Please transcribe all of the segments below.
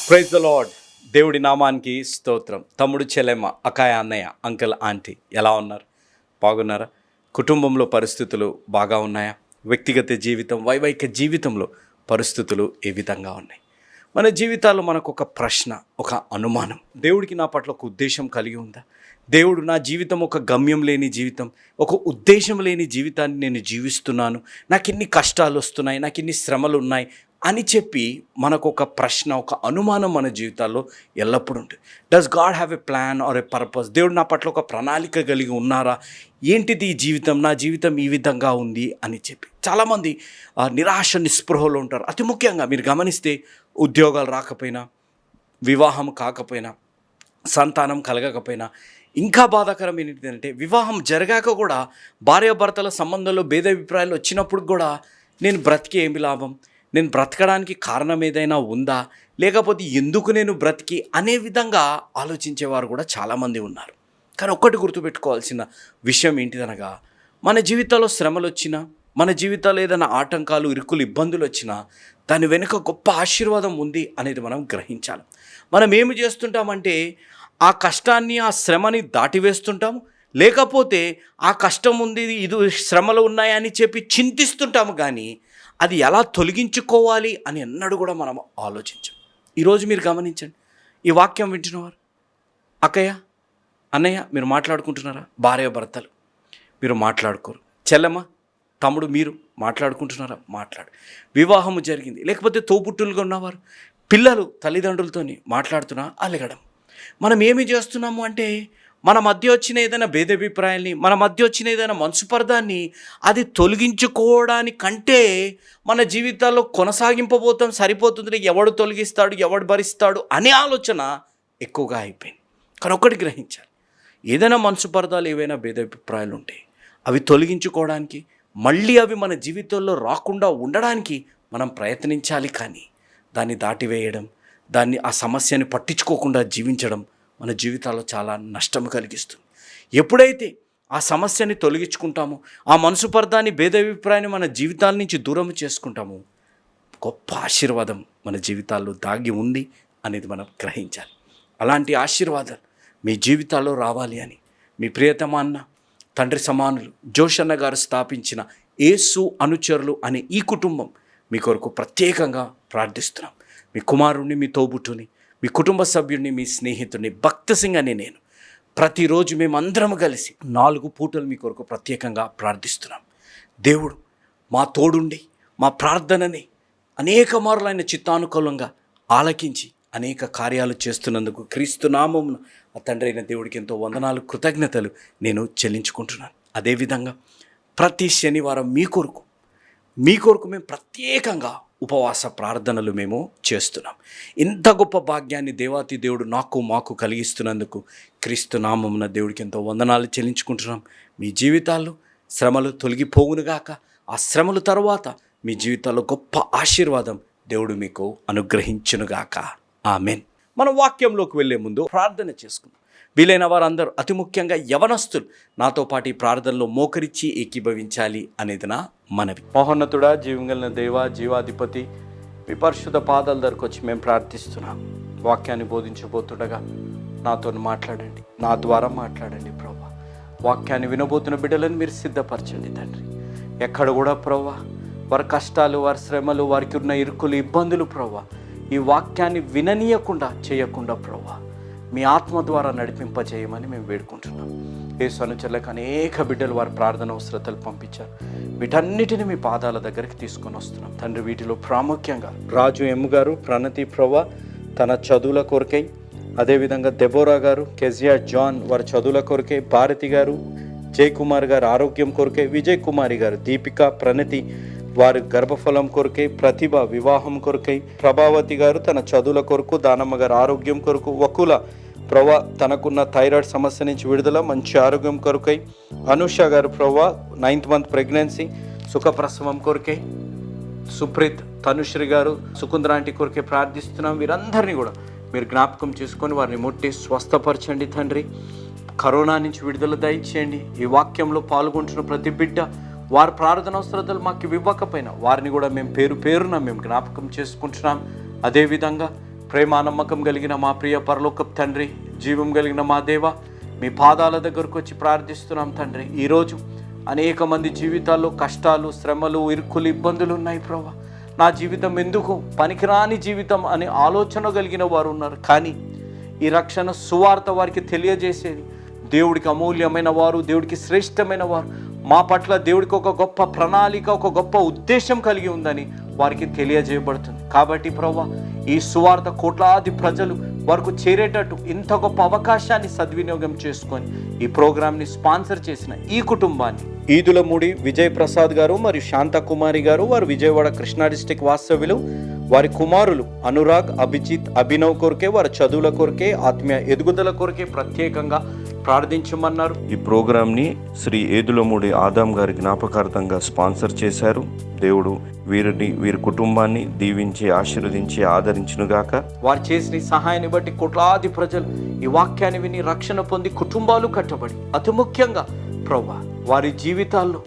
Praise the lord. దేవుడి నామానికి స్తోత్రం. తమ్ముడు, చెల్లెమ్మ, అక్కాయ, అన్నయ్య, అంకుల్, ఆంటీ ఎలా ఉన్నారు? బాగున్నారా? కుటుంబంలో పరిస్థితులు బాగా ఉన్నాయా? వ్యక్తిగత జీవితం, వైవాహిక జీవితంలో పరిస్థితులు ఏ విధంగా ఉన్నాయి? మన జీవితాల్లో మనకు ఒక ప్రశ్న, ఒక అనుమానం. దేవుడికి నా పట్ల ఒక ఉద్దేశం కలిగి ఉందా? దేవుడు నా జీవితం ఒక గమ్యం లేని జీవితం, ఒక ఉద్దేశం లేని జీవితాన్ని నేను జీవిస్తున్నాను, నాకు ఇన్ని కష్టాలు వస్తున్నాయి, నాకు ఇన్ని శ్రమలు ఉన్నాయి అని చెప్పి మనకు ఒక ప్రశ్న, ఒక అనుమానం మన జీవితాల్లో ఎల్లప్పుడూ ఉంటుంది. Does God have a plan or a purpose? దేవుడు నా పట్ల ఒక ప్రణాళిక కలిగి ఉన్నారా? ఏంటిది ఈ జీవితం, నా జీవితం ఈ విధంగా ఉంది అని చెప్పి చాలామంది నిరాశ, నిస్పృహలో ఉంటారు. అతి ముఖ్యంగా మీరు గమనిస్తే ఉద్యోగాలు రాకపోయినా, వివాహం కాకపోయినా, సంతానం కలగకపోయినా, ఇంకా బాధాకరం ఏంటంటే వివాహం జరగాక కూడా భార్యాభర్తల సంబంధంలో భేదాభిప్రాయాలు వచ్చినప్పుడు కూడా నేను బ్రతికి ఏమి లాభం, నేను బ్రతకడానికి కారణం ఏదైనా ఉందా, లేకపోతే ఎందుకు నేను బ్రతికి అనే విధంగా ఆలోచించేవారు కూడా చాలామంది ఉన్నారు. కానీ ఒక్కటి గుర్తుపెట్టుకోవాల్సిన విషయం ఏంటిదనగా, మన జీవితాల్లో శ్రమలు వచ్చినా, మన జీవితాల్లో ఏదైనా ఆటంకాలు, ఇరుకులు, ఇబ్బందులు వచ్చినా దాని వెనుక గొప్ప ఆశీర్వాదం ఉంది అనేది మనం గ్రహించాలి. మనం ఏమి చేస్తుంటామంటే ఆ కష్టాన్ని, ఆ శ్రమని దాటివేస్తుంటాము, లేకపోతే ఆ కష్టం ఉంది, ఇది శ్రమలు ఉన్నాయని చెప్పి చింతిస్తుంటాము. కానీ అది ఎలా తొలగించుకోవాలి అని ఎన్నడూ కూడా మనం ఆలోచించాం. ఈరోజు మీరు గమనించండి, ఈ వాక్యం వింటున్నవారు, అక్కయ్య, అన్నయ్య, మీరు మాట్లాడుకుంటున్నారా? భార్య భర్తలు మీరు మాట్లాడుకోరు. చెల్లెమ్మ, తమ్ముడు, మీరు మాట్లాడుకుంటున్నారా? వివాహము జరిగింది, లేకపోతే తోబుట్టులుగా ఉన్నవారు, పిల్లలు తల్లిదండ్రులతోని మాట్లాడుతున్నా అలగడం. మనం ఏమి చేస్తున్నాము అంటే మన మధ్య వచ్చిన ఏదైనా భేదాభిప్రాయాల్ని, మన మధ్య వచ్చిన ఏదైనా మనస్పర్ధాన్ని అది తొలగించుకోవడానికంటే మన జీవితాల్లో కొనసాగింపబోతాం, సరిపోతుంది, ఎవడు తొలగిస్తాడు, ఎవడు భరిస్తాడు అనే ఆలోచన ఎక్కువగా అయిపోయింది. కానీ ఒక్కటి గ్రహించాలి, ఏదైనా మనస్పర్ధాలు, ఏవైనా భేదాభిప్రాయాలు ఉంటే అవి తొలగించుకోవడానికి, మళ్ళీ అవి మన జీవితంలో రాకుండా ఉండడానికి మనం ప్రయత్నించాలి. కానీ దాన్ని దాటివేయడం, దాన్ని, ఆ సమస్యని పట్టించుకోకుండా జీవించడం మన జీవితాల్లో చాలా నష్టం కలిగిస్తుంది. ఎప్పుడైతే ఆ సమస్యని తొలగించుకుంటామో, ఆ మనస్పర్ధాన్ని, భేదాభిప్రాయాన్ని మన జీవితాల నుంచి దూరం చేసుకుంటామో, గొప్ప ఆశీర్వాదం మన జీవితాల్లో దాగి ఉంది అనేది మనం గ్రహించాలి. అలాంటి ఆశీర్వాదాలు మీ జీవితాల్లో రావాలి అని మీ ప్రియతమ అన్న, తండ్రి సమానులు జోషన్న గారు స్థాపించిన యేసు అనుచరులు అనే ఈ కుటుంబం మీ కొరకు ప్రత్యేకంగా ప్రార్థిస్తున్నాం. మీ కుమారుణ్ణి, మీ తోబుట్టుని, మీ కుటుంబ సభ్యుడిని, మీ స్నేహితుడిని భక్త సింగ్ అని నేను ప్రతిరోజు మేమందరం కలిసి 4 పూటలు మీ కొరకు ప్రత్యేకంగా ప్రార్థిస్తున్నాం. దేవుడు మా తోడుండి మా ప్రార్థనని అనేక మార్లు ఆయన చిత్తానుకూలంగా ఆలకించి అనేక కార్యాలు చేస్తున్నందుకు క్రీస్తు నామమున ఆ తండ్రి అయిన దేవుడికి ఎంతో వందనాలు, కృతజ్ఞతలు నేను చెల్లించుకుంటున్నాను. అదేవిధంగా ప్రతి శనివారం మీ కొరకు మేము ప్రత్యేకంగా ఉపవాస ప్రార్థనలు మేము చేస్తున్నాం. ఇంత గొప్ప భాగ్యాన్ని దేవాతి దేవుడు మాకు కలిగిస్తున్నందుకు క్రీస్తు నామమున దేవుడికి ఎంతో వందనాలు చెల్లించుకుంటున్నాం. మీ జీవితాల్లో శ్రమలు తొలగిపోవునుగాక. ఆ శ్రమల తర్వాత మీ జీవితాల్లో గొప్ప ఆశీర్వాదం దేవుడు మీకు అనుగ్రహించునుగాక. ఆమెన్. మనం వాక్యంలోకి వెళ్ళే ముందు ప్రార్థన చేసుకుందాం. వీలైన వారందరూ, అతి ముఖ్యంగా యవనస్తులు, నాతో పాటు ఈ ప్రార్థనలో మోకరించి ఏకీభవించాలి అనేది నా మనవి. మహోన్నతుడా, జీవంగలిగిన దేవా, జీవాధిపతి, మీ పరిశుద్ధ పాదాల దగ్గరకు వచ్చి మేము ప్రార్థిస్తున్నాం. వాక్యాన్ని బోధించబోతుండగా నాతో మాట్లాడండి, నా ద్వారా మాట్లాడండి ప్రభా. వాక్యాన్ని వినబోతున్న బిడ్డలను మీరు సిద్ధపరచండి తండ్రి. ఎక్కడ కూడా ప్రభా వారి కష్టాలు, వారి శ్రమలు, వారికి ఉన్న ఇరుకులు, ఇబ్బందులు ప్రభా ఈ వాక్యాన్ని విననీయకుండా చేయకుండా ప్రభా మీ ఆత్మ ద్వారా నడిపింపజేయమని మేము వేడుకుంటున్నాం. యేసు అనుచరులకు అనేక బిడ్డలు వారి ప్రార్థన అవసరతలు పంపించారు. వీటన్నిటిని మీ పాదాల దగ్గరికి తీసుకొని వస్తున్నాం తండ్రి. వీటిలో ప్రాముఖ్యంగా రాజు ఎమ్ గారు, ప్రణతి ప్రభా తన చదువుల కొరకై, అదేవిధంగా దెబోరా గారు, కెజియా జాన్ వారి చదువుల కొరకై, భారతి గారు, జయ్ కుమార్ గారు ఆరోగ్యం కొరకై, విజయ్ కుమారి గారు, దీపిక, ప్రణతి వారి గర్భఫలం కొరకై, ప్రతిభ వివాహం కొరకై, ప్రభావతి గారు తన చదువుల కొరకు, దానమ్మ గారు ఆరోగ్యం కొరకు, వకుల ప్రభా తనకున్న థైరాయిడ్ సమస్య నుంచి విడుదల, మంచి ఆరోగ్యం కొరకై, అనుష గారు ప్రభా 9th మంత్ ప్రెగ్నెన్సీ సుఖప్రసవం కొరకై, సుప్రీత్, తనుశ్రీ గారు సుకుందరాంటి కొరకే ప్రార్థిస్తున్నాం. వీరందరినీ కూడా మీరు జ్ఞాపకం చేసుకొని వారిని ముట్టి స్వస్థపరచండి తండ్రి. కరోనా నుంచి విడుదల దయచేయండి. ఈ వాక్యంలో పాల్గొంటున్న ప్రతి బిడ్డ వారి ప్రార్థన అవసరతలు మాకు ఇవ్వకపోయినా వారిని కూడా మేము పేరున మేము జ్ఞాపకం చేసుకుంటున్నాం. అదేవిధంగా ప్రేమ నమ్మకం కలిగిన మా ప్రియ పరలోకపు తండ్రి, జీవం కలిగిన మా దేవ, మీ పాదాల దగ్గరకు వచ్చి ప్రార్థిస్తున్నాం తండ్రి. ఈరోజు అనేక మంది జీవితాల్లో కష్టాలు, శ్రమలు, ఇరుకులు, ఇబ్బందులు ఉన్నాయి ప్రభా. నా జీవితం ఎందుకు పనికిరాని జీవితం అనే ఆలోచన కలిగిన వారు ఉన్నారు. కానీ ఈ రక్షణ సువార్త వారికి తెలియజేసేది, దేవుడికి అమూల్యమైన వారు, దేవుడికి శ్రేష్టమైన వారు, మా పట్ల దేవుడికి ఒక గొప్ప ప్రణాళిక, ఒక గొప్ప ఉద్దేశం కలిగి ఉందని వారికి తెలియజేయబడుతుంది. కాబట్టి ప్రభువా, ఈ సువార్త కోట్లాది ప్రజలు వరకు చేరేటట్టు ఇంత గొప్ప అవకాశాన్ని సద్వినియోగం చేసుకొని ఈ ప్రోగ్రామ్ని స్పాన్సర్ చేసిన ఈ కుటుంబాన్ని, ఈదులమూడి విజయ్ ప్రసాద్ గారు మరియు శాంతకుమారి గారు, వారు విజయవాడ కృష్ణా డిస్టిక్ వాస్తవ్యులు, వారి కుమారులు అనురాగ్, అభిజిత్, అభినవ్ కొరకే, వారి చదువుల కొరకే, ఆత్మీయ ఎదుగుదల కొరకే ప్రత్యేకంగా ప్రార్థించమన్నారు. ఈ ప్రోగ్రాంని శ్రీ ఏదులమూడి ఆదాం గారి జ్ఞాపకార్థంగా స్పాన్సర్ చేశారు. దేవుడు వీరి కుటుంబాన్ని దీవించి ఆశీర్వదించి ఆదరించునుగాక. వారు చేసిన సహాయాన్ని బట్టి కోట్లాది ప్రజలు ఈ వాక్యాన్ని విని రక్షణ పొంది కుటుంబాలు కట్టబడి, అతి ముఖ్యంగా ప్రభువా వారి జీవితాల్లో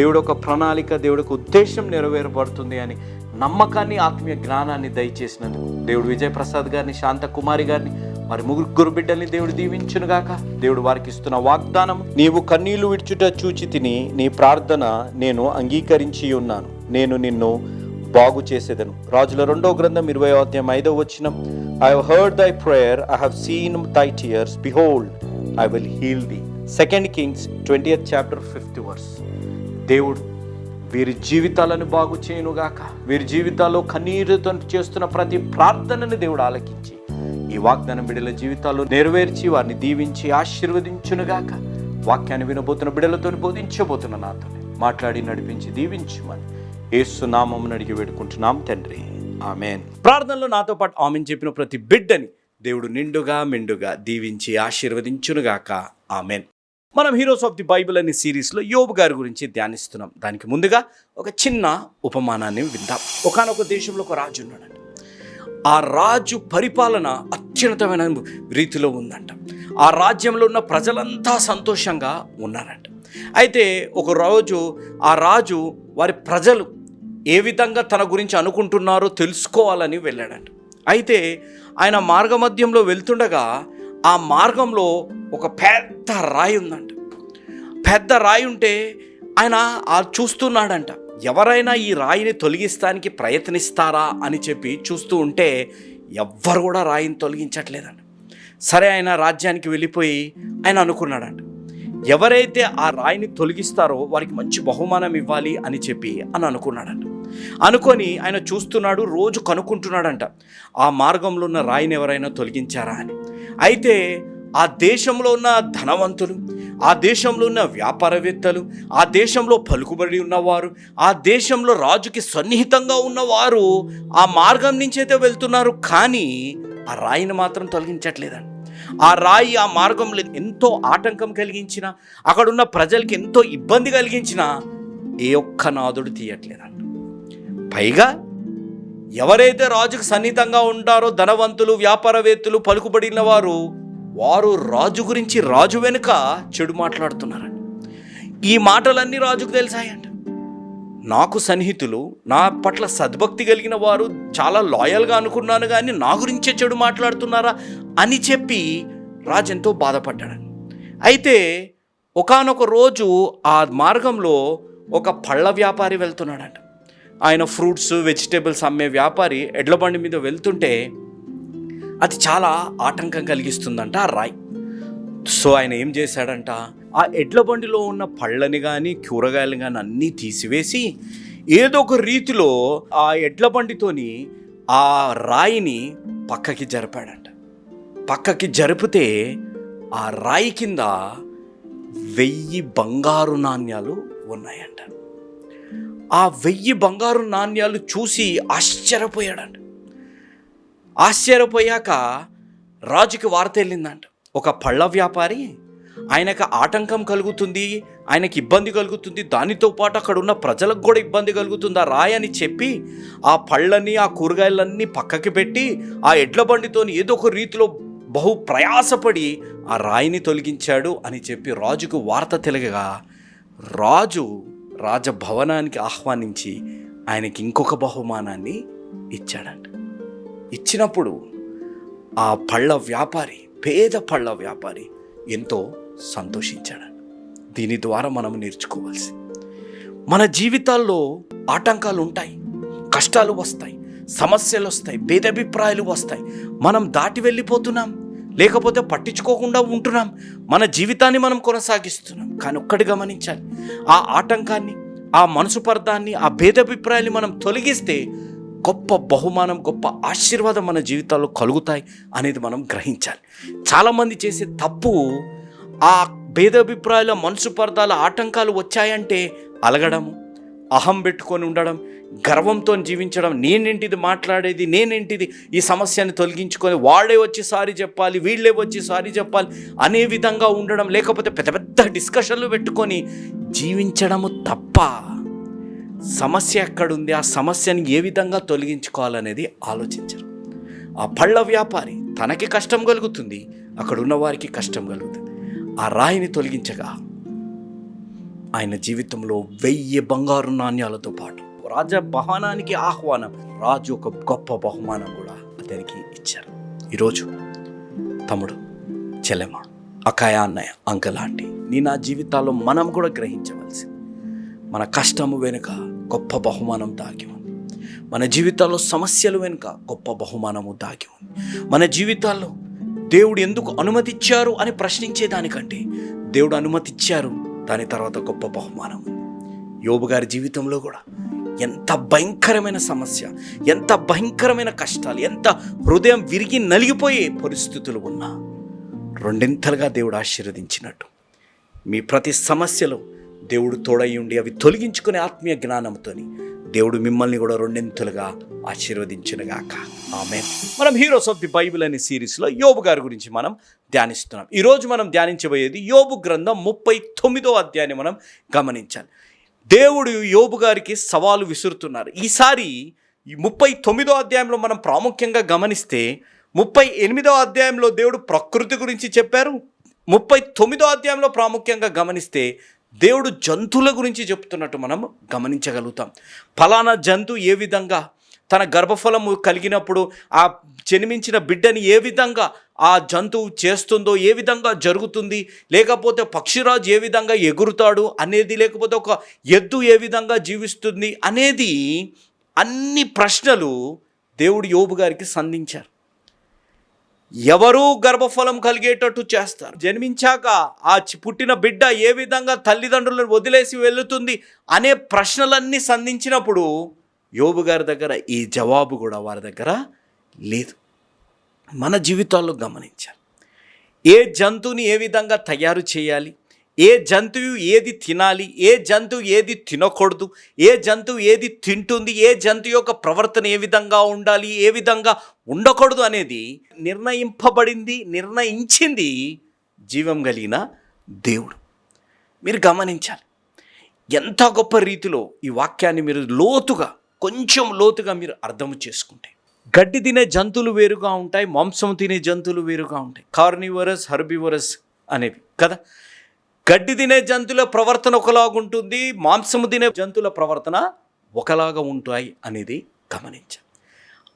దేవుడు ఒక ప్రణాళిక, దేవుడు ఒక ఉద్దేశం నెరవేరబడుతుంది అని నమ్మకాన్ని, ఆత్మీయ జ్ఞానాన్ని దయచేసినందుకు దేవుడు విజయ్ ప్రసాద్ గారిని, శాంతకుమారి గారిని, మరి ముగ్గురు బిడ్డల్ని దేవుడు దీవించునుగాక. దేవుడు వారికి ఇస్తున్న వాగ్దానం, నీవు కన్నీళ్లు విడుచుట చూచి తిని నీ ప్రార్థన నేను అంగీకరించి ఉన్నాను, నేను నిన్ను బాగు చేసేదను. రాజుల 2వ గ్రంథం 20వ అధ్యాయం 5వ వచనం, I have heard thy prayer, I have seen thy tears, behold, I will heal thee. 2 Kings 20th chapter 5th verse. దేవుడు వీరి జీవితాలను బాగు చేయనుగాక. వీరి జీవితాల్లో కన్నీరుతో చేస్తున్న ప్రతి ప్రార్థనని దేవుడు ఆలకించి ఈ వాగ్దానం బిడ్డల జీవితాల్లో నెరవేర్చి వారిని దీవించి ఆశీర్వదించునుగాక. వాక్యాన్ని వినబోతున్న బిడ్డలతో, బోధించబోతున్న నాతో మాట్లాడి నడిపించి దీవించుమని యేసు నామమున అడిగి వేడుకుంటున్నాం తండ్రి, ఆమేన్. ప్రార్థనలో నాతో పాటు ఆమెన్ చెప్పిన ప్రతి బిడ్డని దేవుడు నిండుగా మెండుగా దీవించి ఆశీర్వదించునుగాక, ఆమేన్. మనం హీరోస్ ఆఫ్ ది బైబిల్ అనే సిరీస్లో యోబు గారి గురించి ధ్యానిస్తున్నాం. దానికి ముందుగా ఒక చిన్న ఉపమానాన్ని విందాం. ఒకానొక దేశంలో ఒక రాజు ఉన్నాడంట. ఆ రాజు పరిపాలన అత్యున్నతమైన రీతిలో ఉందంట. ఆ రాజ్యంలో ఉన్న ప్రజలంతా సంతోషంగా ఉన్నారంట. అయితే ఒక రోజు ఆ రాజు వారి ప్రజలు ఏ విధంగా తన గురించి అనుకుంటున్నారో తెలుసుకోవాలని వెళ్ళాడంట. అయితే ఆయన మార్గమధ్యంలో వెళ్తుండగా ఆ మార్గంలో ఒక పెద్ద రాయి ఉందంట. పెద్ద రాయి ఉంటే ఆయన చూస్తున్నాడంట, ఎవరైనా ఈ రాయిని తొలగిస్తానికి ప్రయత్నిస్తారా అని చెప్పి చూస్తూ ఉంటే ఎవ్వరు కూడా రాయిని తొలగించట్లేదంట. సరే, ఆయన రాజ్యానికి వెళ్ళిపోయి ఆయన అనుకున్నాడంట, ఎవరైతే ఆ రాయిని తొలగిస్తారో వారికి మంచి బహుమానం ఇవ్వాలి అని చెప్పి అనుకున్నాడంట. అనుకొని ఆయన చూస్తున్నాడు, రోజు కనుక్కుంటున్నాడంట ఆ మార్గంలో ఉన్న రాయిని ఎవరైనా తొలగించారా అని. అయితే ఆ దేశంలో ఉన్న ధనవంతులు, ఆ దేశంలో ఉన్న వ్యాపారవేత్తలు, ఆ దేశంలో పలుకుబడి ఉన్నవారు, ఆ దేశంలో రాజుకి సన్నిహితంగా ఉన్నవారు ఆ మార్గం నుంచి అయితే వెళ్తున్నారు, కానీ ఆ రాయిని మాత్రం తొలగించట్లేదండి. ఆ రాయి ఆ మార్గంలో ఎంతో ఆటంకం కలిగించిన, అక్కడున్న ప్రజలకి ఎంతో ఇబ్బంది కలిగించిన ఏ ఒక్క నాదుడు తీయట్లేదండి. పైగా ఎవరైతే రాజుకు సన్నిహితంగా ఉంటారో, ధనవంతులు, వ్యాపారవేత్తలు, పలుకుబడిన వారు రాజు గురించి, రాజు వెనుక చెడు మాట్లాడుతున్నారండి. ఈ మాటలన్నీ రాజుకు తెలిసాయంట. నాకు సన్నిహితులు, నా పట్ల సద్భక్తి కలిగిన వారు, చాలా లాయల్గా అనుకున్నాను, కానీ నా గురించే చెడు మాట్లాడుతున్నారా అని చెప్పి రాజు ఎంతో బాధపడ్డాడని. అయితే ఒకానొక రోజు ఆ మార్గంలో ఒక పళ్ళ వ్యాపారి వెళ్తున్నాడంట. ఆయన ఫ్రూట్స్, వెజిటేబుల్స్ అమ్మే వ్యాపారి ఎడ్ల బండి మీద వెళ్తుంటే అది చాలా ఆటంకం కలిగిస్తుందంట ఆ రాయి. సో ఆయన ఏం చేశాడంట, ఆ ఎడ్ల బండిలో ఉన్న పళ్ళని కానీ కూరగాయలు కానీ అన్నీ తీసివేసి ఏదో ఒక రీతిలో ఆ ఎడ్ల బండితోని ఆ రాయిని పక్కకి జరిపాడంట. పక్కకి జరిపితే ఆ రాయి కింద 1000 బంగారు నాణ్యాలు ఉన్నాయంట. ఆ 1000 బంగారు నాణ్యాలు చూసి ఆశ్చర్యపోయాడంట. ఆశ్చర్యపోయాక రాజుకి వార్త వెళ్ళిందంట, ఒక పళ్ళ వ్యాపారి, ఆయనకు ఆటంకం కలుగుతుంది, ఆయనకి ఇబ్బంది కలుగుతుంది, దానితో పాటు అక్కడ ఉన్న ప్రజలకు కూడా ఇబ్బంది కలుగుతుంది ఆ రాయి అని చెప్పి ఆ పళ్ళని, ఆ కూరగాయలన్నీ పక్కకి పెట్టి ఆ ఎడ్ల బండితో ఏదో ఒక రీతిలో బహు ప్రయాసపడి ఆ రాయిని తొలగించాడు అని చెప్పి రాజుకు వార్త తెలియగా రాజు రాజభవనానికి ఆహ్వానించి ఆయనకి ఇంకొక బహుమానాన్ని ఇచ్చాడంట. ఇచ్చినప్పుడు ఆ పళ్ళ వ్యాపారి, పేద పళ్ళ వ్యాపారి ఎంతో సంతోషించాడు. దీని ద్వారా మనం నేర్చుకోవాల్సి, మన జీవితాల్లో ఆటంకాలు ఉంటాయి, కష్టాలు వస్తాయి, సమస్యలు వస్తాయి, భేదాభిప్రాయాలు వస్తాయి. మనం దాటి వెళ్ళిపోతున్నాం, లేకపోతే పట్టించుకోకుండా ఉంటున్నాం, మన జీవితాన్ని మనం కొనసాగిస్తున్నాం. కానీ ఒక్కటి గమనించాలి, ఆ ఆటంకాన్ని, ఆ మనసుపర్ధాన్ని, ఆ భేదాభిప్రాయాన్ని మనం తొలగిస్తే గొప్ప బహుమానం, గొప్ప ఆశీర్వాదం మన జీవితాల్లో కలుగుతాయి అనేది మనం గ్రహించాలి. చాలామంది చేసే తప్పు, ఆ భేదాభిప్రాయాల, మనసుపర్ధాల ఆటంకాలు వచ్చాయంటే అలగడము, అహం పెట్టుకొని ఉండడం, గర్వంతో జీవించడం, నేనేంటిది మాట్లాడేది, నేనేంటిది ఈ సమస్యని తొలగించుకొని వాడే వచ్చి సారీ చెప్పాలి, వీళ్ళే వచ్చి సారీ చెప్పాలి అనే విధంగా ఉండడం, లేకపోతే పెద్ద పెద్ద డిస్కషన్లు పెట్టుకొని జీవించడము తప్ప సమస్య ఎక్కడుంది, ఆ సమస్యని ఏ విధంగా తొలగించుకోవాలనేది ఆలోచించరు. ఆ పళ్ళ వ్యాపారి, తనకి కష్టం కలుగుతుంది, అక్కడ ఉన్న వారికి కష్టం కలుగుతుంది. ఆ రాయిని తొలగించగా ఆయన జీవితంలో 1000 బంగారు నాణ్యాలతో పాటు రాజ భవనానికి ఆహ్వానం, రాజు ఒక గొప్ప బహుమానం కూడా అతనికి ఇచ్చారు. ఈరోజు తమ్ముడు, చెల్లెమ్మ, అక్కయ్య, అన్నయ్య, అంకల్, ఆంటీ, నా జీవితాల్లో మనం కూడా గ్రహించవలసి, మన కష్టము వెనుక గొప్ప బహుమానం దాగి ఉంది. మన జీవితాల్లో సమస్యలు వెనుక గొప్ప బహుమానము దాగి ఉంది. మన జీవితాల్లో దేవుడు ఎందుకు అనుమతిచ్చారు అని ప్రశ్నించేదానికంటే దేవుడు అనుమతిచ్చారు, దాని తర్వాత గొప్ప బహుమానం ఉంది. యోబు గారి జీవితంలో కూడా ఎంత భయంకరమైన సమస్య, ఎంత భయంకరమైన కష్టాలు, ఎంత హృదయం విరిగి నలిగిపోయే పరిస్థితులు ఉన్నా రెండింతలుగా దేవుడు ఆశీర్వదించినట్టు మీ ప్రతి సమస్యలో దేవుడు తోడై ఉండి అవి తొలగించుకునే ఆత్మీయ జ్ఞానంతో దేవుడు మిమ్మల్ని కూడా రెండింతలుగా ఆశీర్వదించునుగాక. ఆమేన్. మనం హీరోస్ ఆఫ్ ది బైబిల్ అనే సిరీస్లో యోబు గారి గురించి మనం ధ్యానిస్తున్నాం. ఈరోజు మనం ధ్యానించబోయేది యోబు గ్రంథం 39వ అధ్యాయాన్ని మనం గమనించాలి. దేవుడు యోబు గారికి సవాలు విసురుతున్నారు. ఈసారి ఈ 39వ అధ్యాయంలో మనం ప్రాముఖ్యంగా గమనిస్తే 38వ అధ్యాయంలో దేవుడు ప్రకృతి గురించి చెప్పారు. 39వ అధ్యాయంలో ప్రాముఖ్యంగా గమనిస్తే దేవుడు జంతువుల గురించి చెప్తున్నట్టు మనం గమనించగలుగుతాం. ఫలానా జంతువు ఏ విధంగా తన గర్భఫలము కలిగినప్పుడు ఆ జన్మించిన బిడ్డని ఏ విధంగా ఆ జంతువు చేస్తుందో, ఏ విధంగా జరుగుతుంది, లేకపోతే పక్షిరాజు ఏ విధంగా ఎగురుతాడు అనేది, లేకపోతే ఒక ఎద్దు ఏ విధంగా జీవిస్తుంది అనేది, అన్ని ప్రశ్నలు దేవుడు యోబు గారికి సంధించారు. ఎవరు గర్భఫలం కలిగేటట్టు చేస్తారు, జన్మించాక ఆ పుట్టిన బిడ్డ ఏ విధంగా తల్లిదండ్రులను వదిలేసి వెళుతుంది అనే ప్రశ్నలన్నీ సంధించినప్పుడు యోబు గారి దగ్గర ఈ జవాబు కూడా వారి దగ్గర లేదు. మన జీవితాల్లో గమనించాలి, ఏ జంతువుని ఏ విధంగా తయారు చేయాలి, ఏ జంతువు ఏది తినాలి, ఏ జంతువు ఏది తినకూడదు, ఏ జంతువు ఏది తింటుంది, ఏ జంతువు యొక్క ప్రవర్తన ఏ విధంగా ఉండాలి, ఏ విధంగా ఉండకూడదు అనేది నిర్ణయించింది జీవం కలిగిన దేవుడు. మీరు గమనించాలి, ఎంత గొప్ప రీతిలో ఈ వాక్యాన్ని మీరు కొంచెం లోతుగా మీరు అర్థం చేసుకుంటే, గడ్డి తినే జంతువులు వేరుగా ఉంటాయి, మాంసం తినే జంతువులు వేరుగా ఉంటాయి. కార్నివరస్, హెర్బివరస్ అనేవి కదా. గడ్డి తినే జంతువుల ప్రవర్తన ఒకలాగుంటుంది, మాంసము తినే జంతువుల ప్రవర్తన ఒకలాగా ఉంటాయి అనేది గమనించాలి.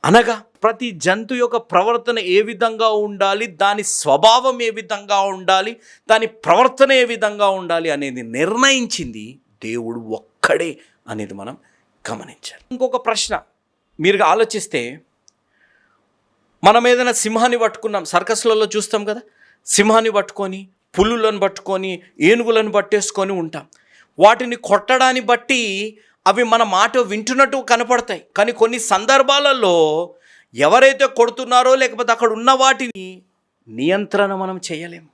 అనగా ప్రతి జంతువు యొక్క ప్రవర్తన ఏ విధంగా ఉండాలి, దాని స్వభావం ఏ విధంగా ఉండాలి, దాని ప్రవర్తన ఏ విధంగా ఉండాలి అనేది నిర్ణయించింది దేవుడు ఒక్కడే అనేది మనం గమనించాలి. ఇంకొక ప్రశ్న మీరు ఆలోచిస్తే, మనం ఏదైనా సింహాన్ని పట్టుకున్నాం, సర్కస్లలో చూస్తాం కదా, సింహాన్ని పట్టుకొని, పులులను పట్టుకొని, ఏనుగులను పట్టేసుకొని ఉంటాం. వాటిని కొట్టడాన్ని బట్టి అవి మన మాట వింటున్నట్టు కనపడతాయి. కానీ కొన్ని సందర్భాలలో ఎవరైతే కొడుతున్నారో, లేకపోతే అక్కడ ఉన్న వాటిని నియంత్రణ మనం చేయలేము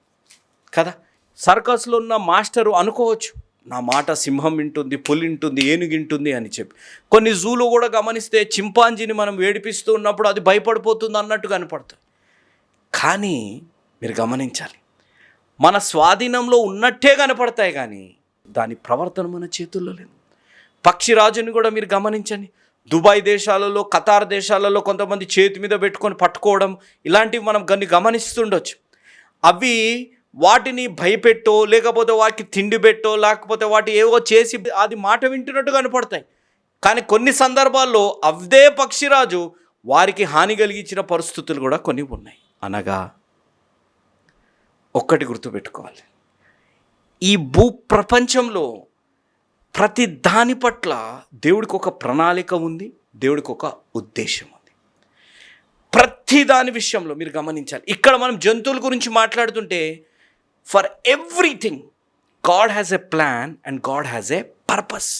కదా. సర్కస్లో ఉన్న మాస్టరు అనుకోవచ్చు, నా మాట సింహం వింటుంది, పులి వింటుంది, ఏనుగు వింటుంది అని చెప్పి. కొన్ని జూలో కూడా గమనిస్తే చింపాంజీని మనం ఏడిపిస్తూ ఉన్నప్పుడు అది భయపడిపోతుంది అన్నట్టు కనపడుతుంది. కానీ మీరు గమనించాలి, మన స్వాధీనంలో ఉన్నట్టే కనపడతాయి, కానీ దాని ప్రవర్తన మన చేతుల్లో లేదు. పక్షిరాజుని కూడా మీరు గమనించండి. దుబాయ్ దేశాలలో, ఖతార్ దేశాలలో కొంతమంది చేతి మీద పెట్టుకొని పట్టుకోవడం, ఇలాంటివి మనం గమనిస్తుండొచ్చు. అవి వాటిని భయపెట్టో, లేకపోతే వాటికి తిండి పెట్టో, లేకపోతే వాటి ఏవో చేసి అది మాట వింటున్నట్టు కనపడతాయి. కానీ కొన్ని సందర్భాల్లో అదే పక్షిరాజు వారికి హాని కలిగించిన పరిస్థితులు కూడా కొన్ని ఉన్నాయి. అనగా ఒక్కటి గుర్తుపెట్టుకోవాలి, ఈ భూ ప్రపంచంలో ప్రతి దాని పట్ల దేవుడికి ఒక ప్రణాళిక ఉంది, దేవుడికి ఒక ఉద్దేశం ఉంది. ప్రతి దాని విషయంలో మీరు గమనించాలి. ఇక్కడ మనం జంతువుల గురించి మాట్లాడుతుంటే for everything God has a plan and God has a purpose.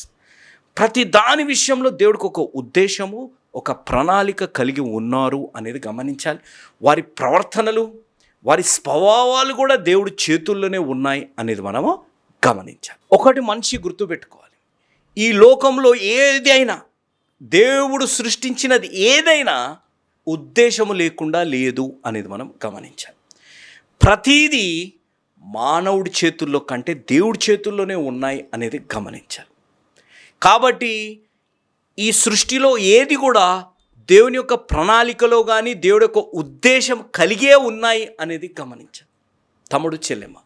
ప్రతి దాని విషయంలో దేవుడికి ఒక ఉద్దేశము, ఒక ప్రణాళిక కలిగి ఉన్నారు అనేది గమనించాలి. వారి ప్రవర్తనలు, వారి స్వభావాలు కూడా దేవుడి చేతుల్లోనే ఉన్నాయి అనేది మనము గమనించాలి. ఒకటి మనిషి గుర్తుపెట్టుకోవాలి, ఈ లోకంలో ఏదైనా దేవుడు సృష్టించినది ఏదైనా ఉద్దేశము లేకుండా లేదు అనేది మనం గమనించాలి. ప్రతీదీ మానవుడి చేతుల్లో కంటే దేవుడి చేతుల్లోనే ఉన్నాయి అనేది గమనించాలి. కాబట్టి ఈ సృష్టిలో ఏది కూడా దేవుని యొక్క ప్రణాళికలో కానీ దేవుడి యొక్క ఉద్దేశం కలిగే ఉన్నాయి అనేది గమనించాలి. తమ్ముడు చెల్లెమ్మ,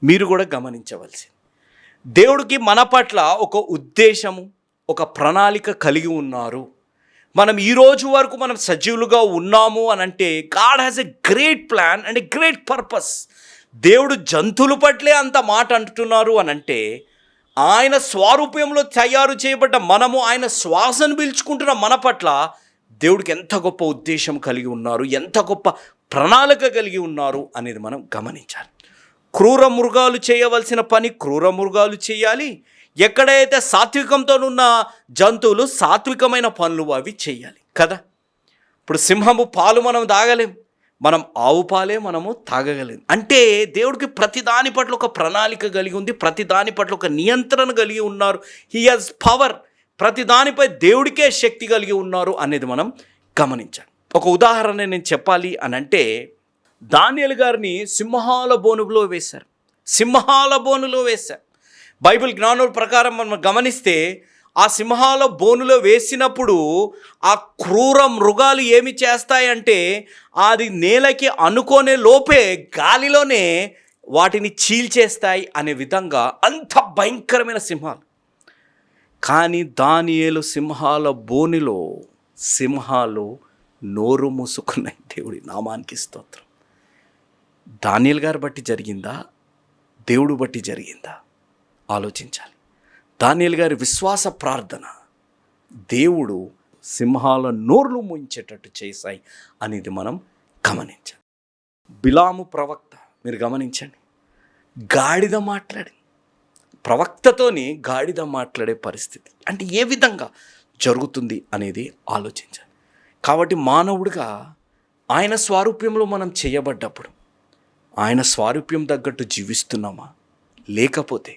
మీరు కూడా గమనించవలసింది, దేవుడికి మన పట్ల ఒక ఉద్దేశము, ఒక ప్రణాళిక కలిగి ఉన్నారు. మనం ఈరోజు వరకు మనం సజీవులుగా ఉన్నాము అని అంటే God has a great plan and a great purpose. దేవుడు జంతువుల పట్లే అంత మాట అంటున్నారు అని అంటే ఆయన స్వరూపంలో తయారు చేయబడ్డ మనము, ఆయన శ్వాసను పీల్చుకుంటున్న మన పట్ల దేవుడికి ఎంత గొప్ప ఉద్దేశం కలిగి ఉన్నారు, ఎంత గొప్ప ప్రణాళిక కలిగి ఉన్నారు అనేది మనం గమనించాలి. క్రూర మృగాలు చేయవలసిన పని క్రూర మృగాలు చేయాలి. ఎక్కడైతే సాత్వికంతో ఉన్న జంతువులు సాత్వికమైన పనులు అవి చేయాలి కదా. ఇప్పుడు సింహము పాలు మనం తాగలేం, మనం ఆవు పాలే మనము తాగగలేం. అంటే దేవుడికి ప్రతి దాని పట్ల ఒక ప్రణాళిక కలిగి ఉంది, ప్రతి దాని పట్ల ఒక నియంత్రణ కలిగి ఉన్నారు. He has power. ప్రతి దానిపై దేవుడికే శక్తి కలిగి ఉన్నారు అనేది మనం గమనించాలి. ఒక ఉదాహరణ నేను చెప్పాలి అని అంటే, దానియేలు గారిని సింహాల బోనులో వేశారు. సింహాల బోనులో వేశారు. బైబిల్ జ్ఞానుల ప్రకారం మనం గమనిస్తే ఆ సింహాల బోనులో వేసినప్పుడు ఆ క్రూర మృగాలు ఏమి చేస్తాయంటే అది నేలకి అనుకోనే లోపే గాలిలోనే వాటిని చీల్చేస్తాయి అనే విధంగా అంత భయంకరమైన సింహాలు. కానీ దానియేలు సింహాల బోనులో సింహాలు నోరు మూసుకున్నాయి. దేవుడి నామానికి స్తోత్రం. దానియేలు గారు బట్టి జరిగిందా, దేవుడు బట్టి జరిగిందా ఆలోచించాలి. దానియేలు గారి విశ్వాస ప్రార్థన దేవుడు సింహాల నోర్లు ముంచేటట్టు చేశాయి అనేది మనం గమనించాలి. బిలాము ప్రవక్త మీరు గమనించండి, గాడిద మాట్లాడి ప్రవక్తతోని గాడిద మాట్లాడే పరిస్థితి అంటే ఏ విధంగా జరుగుతుంది అనేది ఆలోచించాలి. కాబట్టి మానవుడిగా ఆయన స్వారూప్యంలో మనం చేయబడ్డప్పుడు ఆయన స్వారూప్యం తగ్గట్టు జీవిస్తున్నామా, లేకపోతే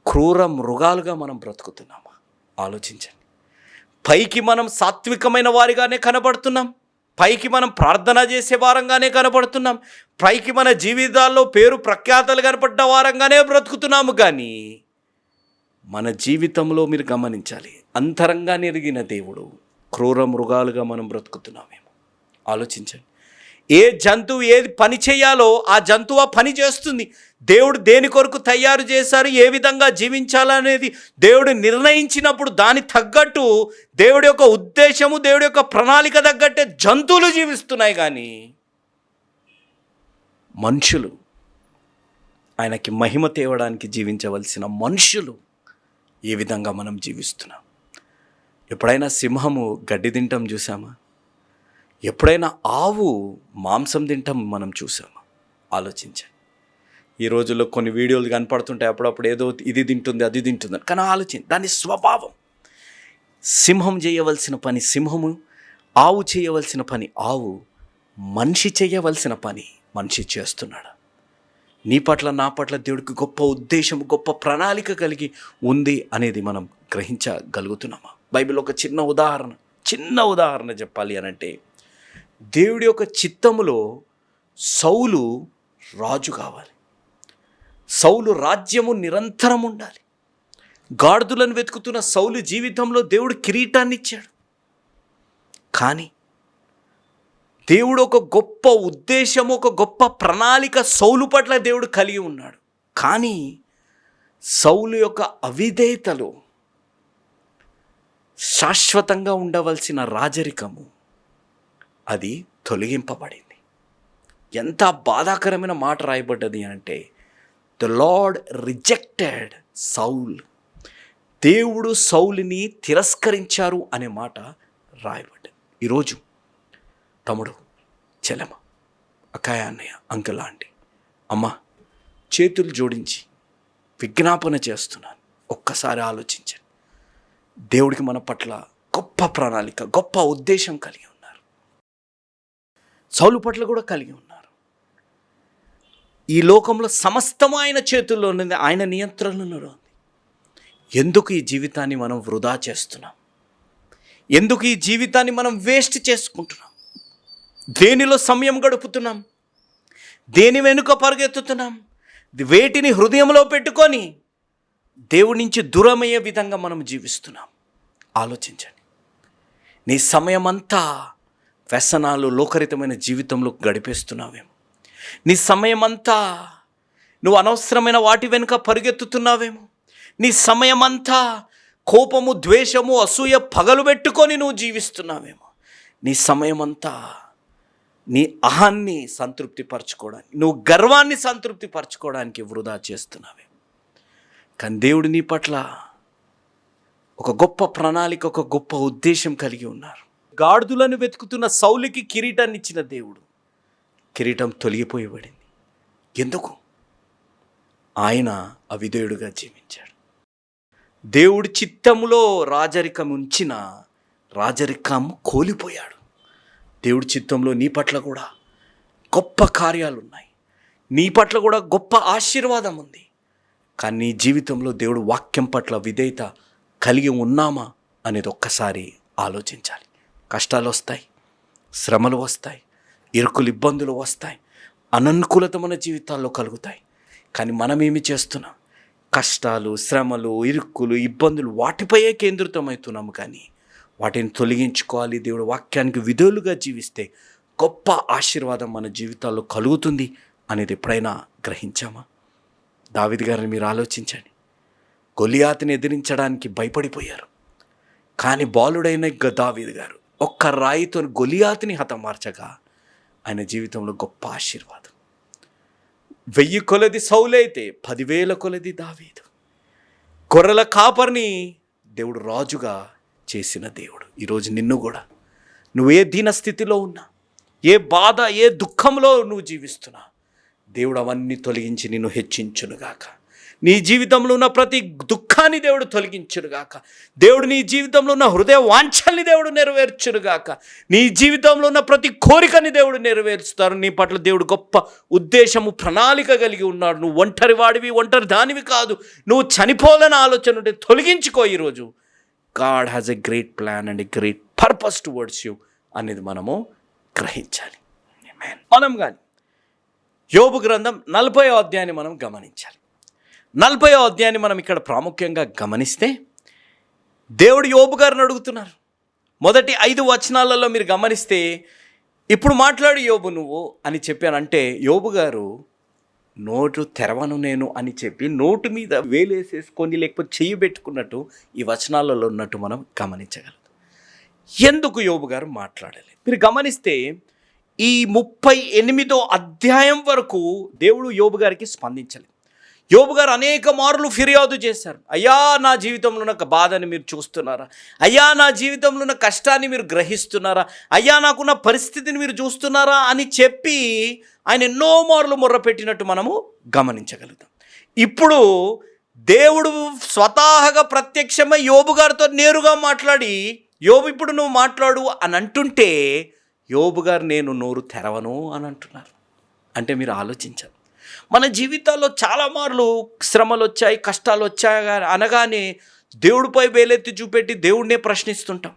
క్రూర మృగాలుగా మనం బ్రతుకుతున్నామా ఆలోచించండి. పైకి మనం సాత్వికమైన వారిగానే కనబడుతున్నాం, పైకి మనం ప్రార్థన చేసే వారంగానే కనబడుతున్నాం, పైకి మన జీవితాల్లో పేరు ప్రఖ్యాతలు కనపడ్డ వారంగానే బ్రతుకుతున్నాము. కానీ మన జీవితంలో మీరు గమనించాలి, అంతరంగా ఎరిగిన దేవుడు క్రూర మృగాలుగా మనం బ్రతుకుతున్నామేమో ఆలోచించండి. ఏ జంతువు ఏది పని చేయాలో ఆ జంతువు ఆ పని చేస్తుంది. దేవుడు దేని కొరకు తయారు చేశారు, ఏ విధంగా జీవించాలనేది దేవుడు నిర్ణయించినప్పుడు దాని తగ్గట్టు దేవుడి యొక్క ఉద్దేశము, దేవుడి యొక్క ప్రణాళిక తగ్గట్టే జంతువులు జీవిస్తున్నాయి. కానీ మనుషులు, ఆయనకి మహిమ తేవడానికి జీవించవలసిన మనుషులు ఏ విధంగా మనం జీవిస్తున్నాం? ఎప్పుడైనా సింహము గడ్డి తింటాం చూసామా? ఎప్పుడైనా ఆవు మాంసం తింటాం మనం చూసామా? ఆలోచించండి. ఈ రోజుల్లో కొన్ని వీడియోలు కనపడుతుంటాయి, అప్పుడప్పుడు ఏదో ఇది తింటుంది అది తింటుంది, కానీ ఆలోచించి దాని స్వభావం. సింహం చేయవలసిన పని సింహము, ఆవు చేయవలసిన పని ఆవు, మనిషి చేయవలసిన పని మనిషి చేస్తున్నాడు. నీ పట్ల నా పట్ల దేవుడికి గొప్ప ఉద్దేశం, గొప్ప ప్రణాళిక కలిగి ఉంది అనేది మనం గ్రహించగలుగుతున్నామా? బైబిల్ ఒక చిన్న ఉదాహరణ చెప్పాలి అని అంటే, దేవుడి యొక్క చిత్తములో సౌలు రాజు కావాలి, సౌలు రాజ్యము నిరంతరం ఉండాలి. గాడిదలను వెతుకుతున్న సౌలు జీవితంలో దేవుడు కిరీటాన్ని ఇచ్చాడు. కానీ దేవుడు ఒక గొప్ప ఉద్దేశము, ఒక గొప్ప ప్రణాళిక సౌలు పట్ల దేవుడు కలిగి ఉన్నాడు. కానీ సౌలు యొక్క అవిధేయతలో శాశ్వతంగా ఉండవలసిన రాజరికము అది తొలగింపబడింది. ఎంత బాధాకరమైన మాట రాయబడ్డది అంటే, ద లార్డ్ రిజెక్టెడ్ సౌల్. దేవుడు సౌలుని తిరస్కరించారు అనే మాట రాయబడ్డది. ఈరోజు తమ్ముడు, చెల్లెమ, అక్కయ్య, అన్నయ్య, అంకుల్, ఆంటీ, అమ్మ, చేతులు జోడించి విజ్ఞాపన చేస్తున్నాను. ఒక్కసారి ఆలోచించండి. దేవుడికి మన పట్ల గొప్ప ప్రణాళిక, గొప్ప ఉద్దేశం కలిగి ఉన్నారు. సౌలు పట్ల కూడా కలిగి ఉన్నారు. ఈ లోకంలో సమస్తము ఆయన చేతుల్లో ఉన్నది, ఆయన నియంత్రణలో ఉంది. ఎందుకు ఈ జీవితాన్ని మనం వృధా చేస్తున్నాం? ఎందుకు ఈ జీవితాన్ని మనం వేస్ట్ చేసుకుంటున్నాం? దేనిలో సమయం గడుపుతున్నాం? దేని వెనుక పరుగెత్తుతున్నాం? వేటిని హృదయంలో పెట్టుకొని దేవుడి నుంచి దూరమయ్యే విధంగా మనం జీవిస్తున్నాం. ఆలోచించండి. నీ సమయమంతా వ్యసనాలు, లోకరితమైన జీవితంలో గడిపేస్తున్నావేమో. నీ సమయమంతా నువ్వు అనవసరమైన వాటి వెనుక పరుగెత్తుతున్నావేమో. నీ సమయమంతా కోపము, ద్వేషము, అసూయ పగలు పెట్టుకొని నువ్వు జీవిస్తున్నావేమో. నీ సమయమంతా నీ అహాన్ని సంతృప్తిపరచుకోవడానికి, నువ్వు గర్వాన్ని సంతృప్తిపరచుకోవడానికి వృధా చేస్తున్నావే. కానీ దేవుడు నీ పట్ల ఒక గొప్ప ప్రణాళిక, ఒక గొప్ప ఉద్దేశం కలిగి ఉన్నారు. గాడిదలను వెతుకుతున్న సౌలుకి కిరీటాన్ని ఇచ్చిన దేవుడు, కిరీటం తొలగిపోయబడింది. ఎందుకు? ఆయన అవిధేయుడుగా జీవించాడు. దేవుడి చిత్తములో రాజరికం ఉంచిన రాజరికం కోల్పోయాడు. దేవుడి చిత్తంలో నీ పట్ల కూడా గొప్ప కార్యాలు ఉన్నాయి. నీ పట్ల కూడా గొప్ప ఆశీర్వాదం ఉంది. కానీ నీ జీవితంలో దేవుడు వాక్యం పట్ల విధేయత కలిగి ఉన్నామా అనేది ఒక్కసారి ఆలోచించాలి. కష్టాలు వస్తాయి, శ్రమలు వస్తాయి, ఇరుకులు, ఇబ్బందులు వస్తాయి, అననుకూలత మన జీవితాల్లో కలుగుతాయి. కానీ మనం ఏమి చేస్తున్నాం? కష్టాలు, శ్రమలు, ఇరుక్కులు, ఇబ్బందులు వాటిపైయే కేంద్రితమవుతున్నాము. కానీ వాటిని తొలగించుకోవాలి. దేవుడు వాక్యానికి విధేయులుగా జీవిస్తే గొప్ప ఆశీర్వాదం మన జీవితాల్లో కలుగుతుంది అనేది ఎప్పుడైనా గ్రహించామా? దావీదు గారిని మీరు ఆలోచించండి. గొలియాతుని ఎదిరించడానికి భయపడిపోయారు. కానీ బాలుడైన దావీదు గారు ఒక్క రాయితో గొలియాతుని హతమార్చగా ఆయన జీవితంలో గొప్ప ఆశీర్వాదం. 1000 కొలది సౌలైతే 10,000 కొలది దావీదు. గొర్రెల కాపరిని దేవుడు రాజుగా చేసిన దేవుడు ఈరోజు నిన్ను కూడా, నువ్వు ఏ దీన స్థితిలో ఉన్నా, ఏ బాధ, ఏ దుఃఖంలో నువ్వు జీవిస్తున్నా, దేవుడు అవన్నీ తొలగించి నిన్ను హెచ్చించునుగాక. నీ జీవితంలో ఉన్న ప్రతి దుఃఖాన్ని దేవుడు తొలగించునుగాక. దేవుడు నీ జీవితంలో ఉన్న హృదయ వాంఛల్ని దేవుడు నెరవేర్చునుగాక. నీ జీవితంలో ఉన్న ప్రతి కోరికని దేవుడు నెరవేర్చుతారు. నీ పట్ల దేవుడు గొప్ప ఉద్దేశము, ప్రణాళిక కలిగి ఉన్నాడు. నువ్వు ఒంటరి వాడివి, ఒంటరి దానివి కాదు. నువ్వు చనిపోవాలని ఆలోచన ఉంటే తొలగించుకో. ఈరోజు God has a great plan and a great purpose towards you అనేది మనము గ్రహించాలి. మనం కానీ యోబు గ్రంథం 40వ అధ్యాయాన్ని మనం గమనించాలి. 40వ అధ్యాయాన్ని మనం ఇక్కడ ప్రాముఖ్యంగా గమనిస్తే దేవుడు యోబు గారిని అడుగుతున్నారు. మొదటి 5 వచనాలలో మీరు గమనిస్తే, ఇప్పుడు మాట్లాడు యోబు నువ్వు అని చెప్పానంటే, యోబు గారు నోటు తెరవను నేను అని చెప్పి నోటు మీద వేలేసేసుకొని లేకపోతే చెయ్యి పెట్టుకున్నట్టు ఈ వచనాలలో ఉన్నట్టు మనం గమనించగలం. ఎందుకు యోబు గారు మాట్లాడలేదు? మీరు గమనిస్తే ఈ 38వ అధ్యాయం వరకు దేవుడు యోబు గారికి స్పందించలేదు. యోబు గారు అనేక మార్లు ఫిర్యాదు చేశారు. అయ్యా, నా జీవితంలో ఉన్న బాధని మీరు చూస్తున్నారా? అయ్యా, నా జీవితంలో ఉన్న కష్టాన్ని మీరు గ్రహిస్తున్నారా? అయ్యా, నాకున్న పరిస్థితిని మీరు చూస్తున్నారా అని చెప్పి ఆయన ఎన్నో మార్లు మొర్రపెట్టినట్టు మనము గమనించగలుగుతాం. ఇప్పుడు దేవుడు స్వతహాగా ప్రత్యక్షమై యోబు గారితో నేరుగా మాట్లాడి, యోబు ఇప్పుడు నువ్వు మాట్లాడు అని అంటుంటే, యోబు గారు నేను నోరు తెరవను అని అంటున్నారు. అంటే మీరు ఆలోచించాలి. మన జీవితాల్లో చాలా మార్లు శ్రమలు వచ్చాయి, కష్టాలు వచ్చాయి అనగానే దేవుడిపై వేలెత్తి చూపెట్టి దేవుడినే ప్రశ్నిస్తుంటాం.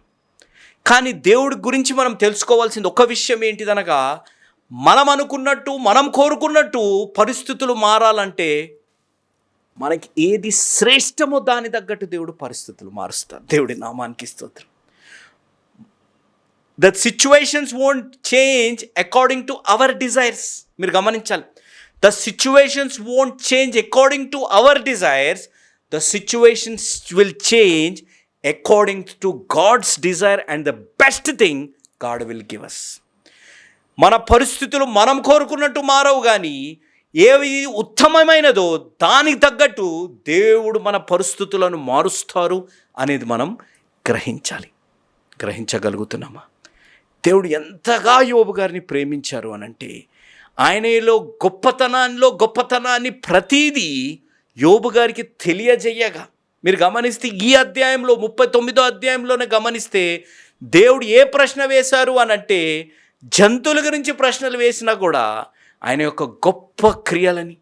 కానీ దేవుడి గురించి మనం తెలుసుకోవాల్సింది ఒక విషయం ఏంటిదనగా, మనం అనుకున్నట్టు, మనం కోరుకున్నట్టు పరిస్థితులు మారాలంటే మనకి ఏది శ్రేష్టమో దాని తగ్గట్టు దేవుడు పరిస్థితులు మారుస్తారు. దేవుడి నామానికి స్తోత్రం. The situations won't change according to our desires. మీరు గమనించాలి. The situations won't change according to our desires. The situations will change according to God's desire and the best thing God will give us. మన పరిస్థితులు మనం కోరుకున్నట్టు మారవు, కానీ ఏవి ఉత్తమమైనదో దానికి తగ్గట్టు దేవుడు మన పరిస్థితులను మారుస్తారు అనేది మనం గ్రహించగలుగుతున్నామా? దేవుడు ఎంతగా యోబు గారిని ప్రేమించారు అనంటే, ఆయనలో గొప్పతనాన్ని ప్రతీదీ యోబు గారికి తెలియజేయగా, మీరు గమనిస్తే ఈ అధ్యాయంలో 39వ అధ్యాయంలోనే గమనిస్తే దేవుడు ఏ ప్రశ్న వేశారు అనంటే, జంతువుల గురించి ప్రశ్నలు వేసినా కూడా ఆయన యొక్క గొప్ప క్రియలని,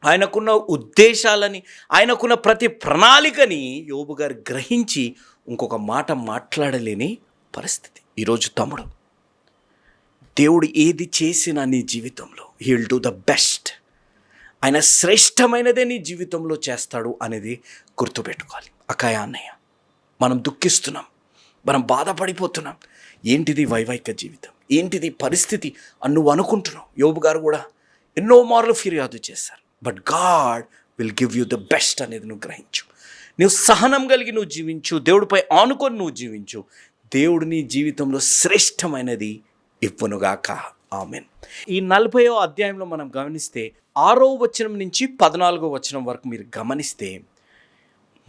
ఆయనకున్న ఉద్దేశాలని, ఆయనకున్న ప్రతి ప్రణాళికని యోబు గారు గ్రహించి ఇంకొక మాట మాట్లాడలేని పరిస్థితి. ఈరోజు తమ్ముడు, దేవుడు ఏది చేసినా నీ జీవితంలో he will do the best. ఆయన శ్రేష్టమైనదే నీ జీవితంలో చేస్తాడు అనేది గుర్తుపెట్టుకోవాలి. అకాయ అన్నయ్య, మనం దుఃఖిస్తున్నాం, మనం బాధపడిపోతున్నాం. ఏంటిది వైవాహిక జీవితం, ఏంటిది పరిస్థితి అని నువ్వు అనుకుంటున్నావు. యోబు గారు కూడా ఎన్నో మార్లు ఫిర్యాదు చేశారు. But God will give you the best అనేది నువ్వు గ్రహించు. నువ్వు సహనం కలిగి నువ్వు జీవించు, దేవుడిపై ఆనుకొని నువ్వు జీవించు. దేవుడు నీ జీవితంలో శ్రేష్టమైనది ఇవ్వనుగాక. ఆమెన్. ఈ 40వ అధ్యాయంలో మనం గమనిస్తే 6వ వచనం నుంచి 14వ వచనం వరకు మీరు గమనిస్తే,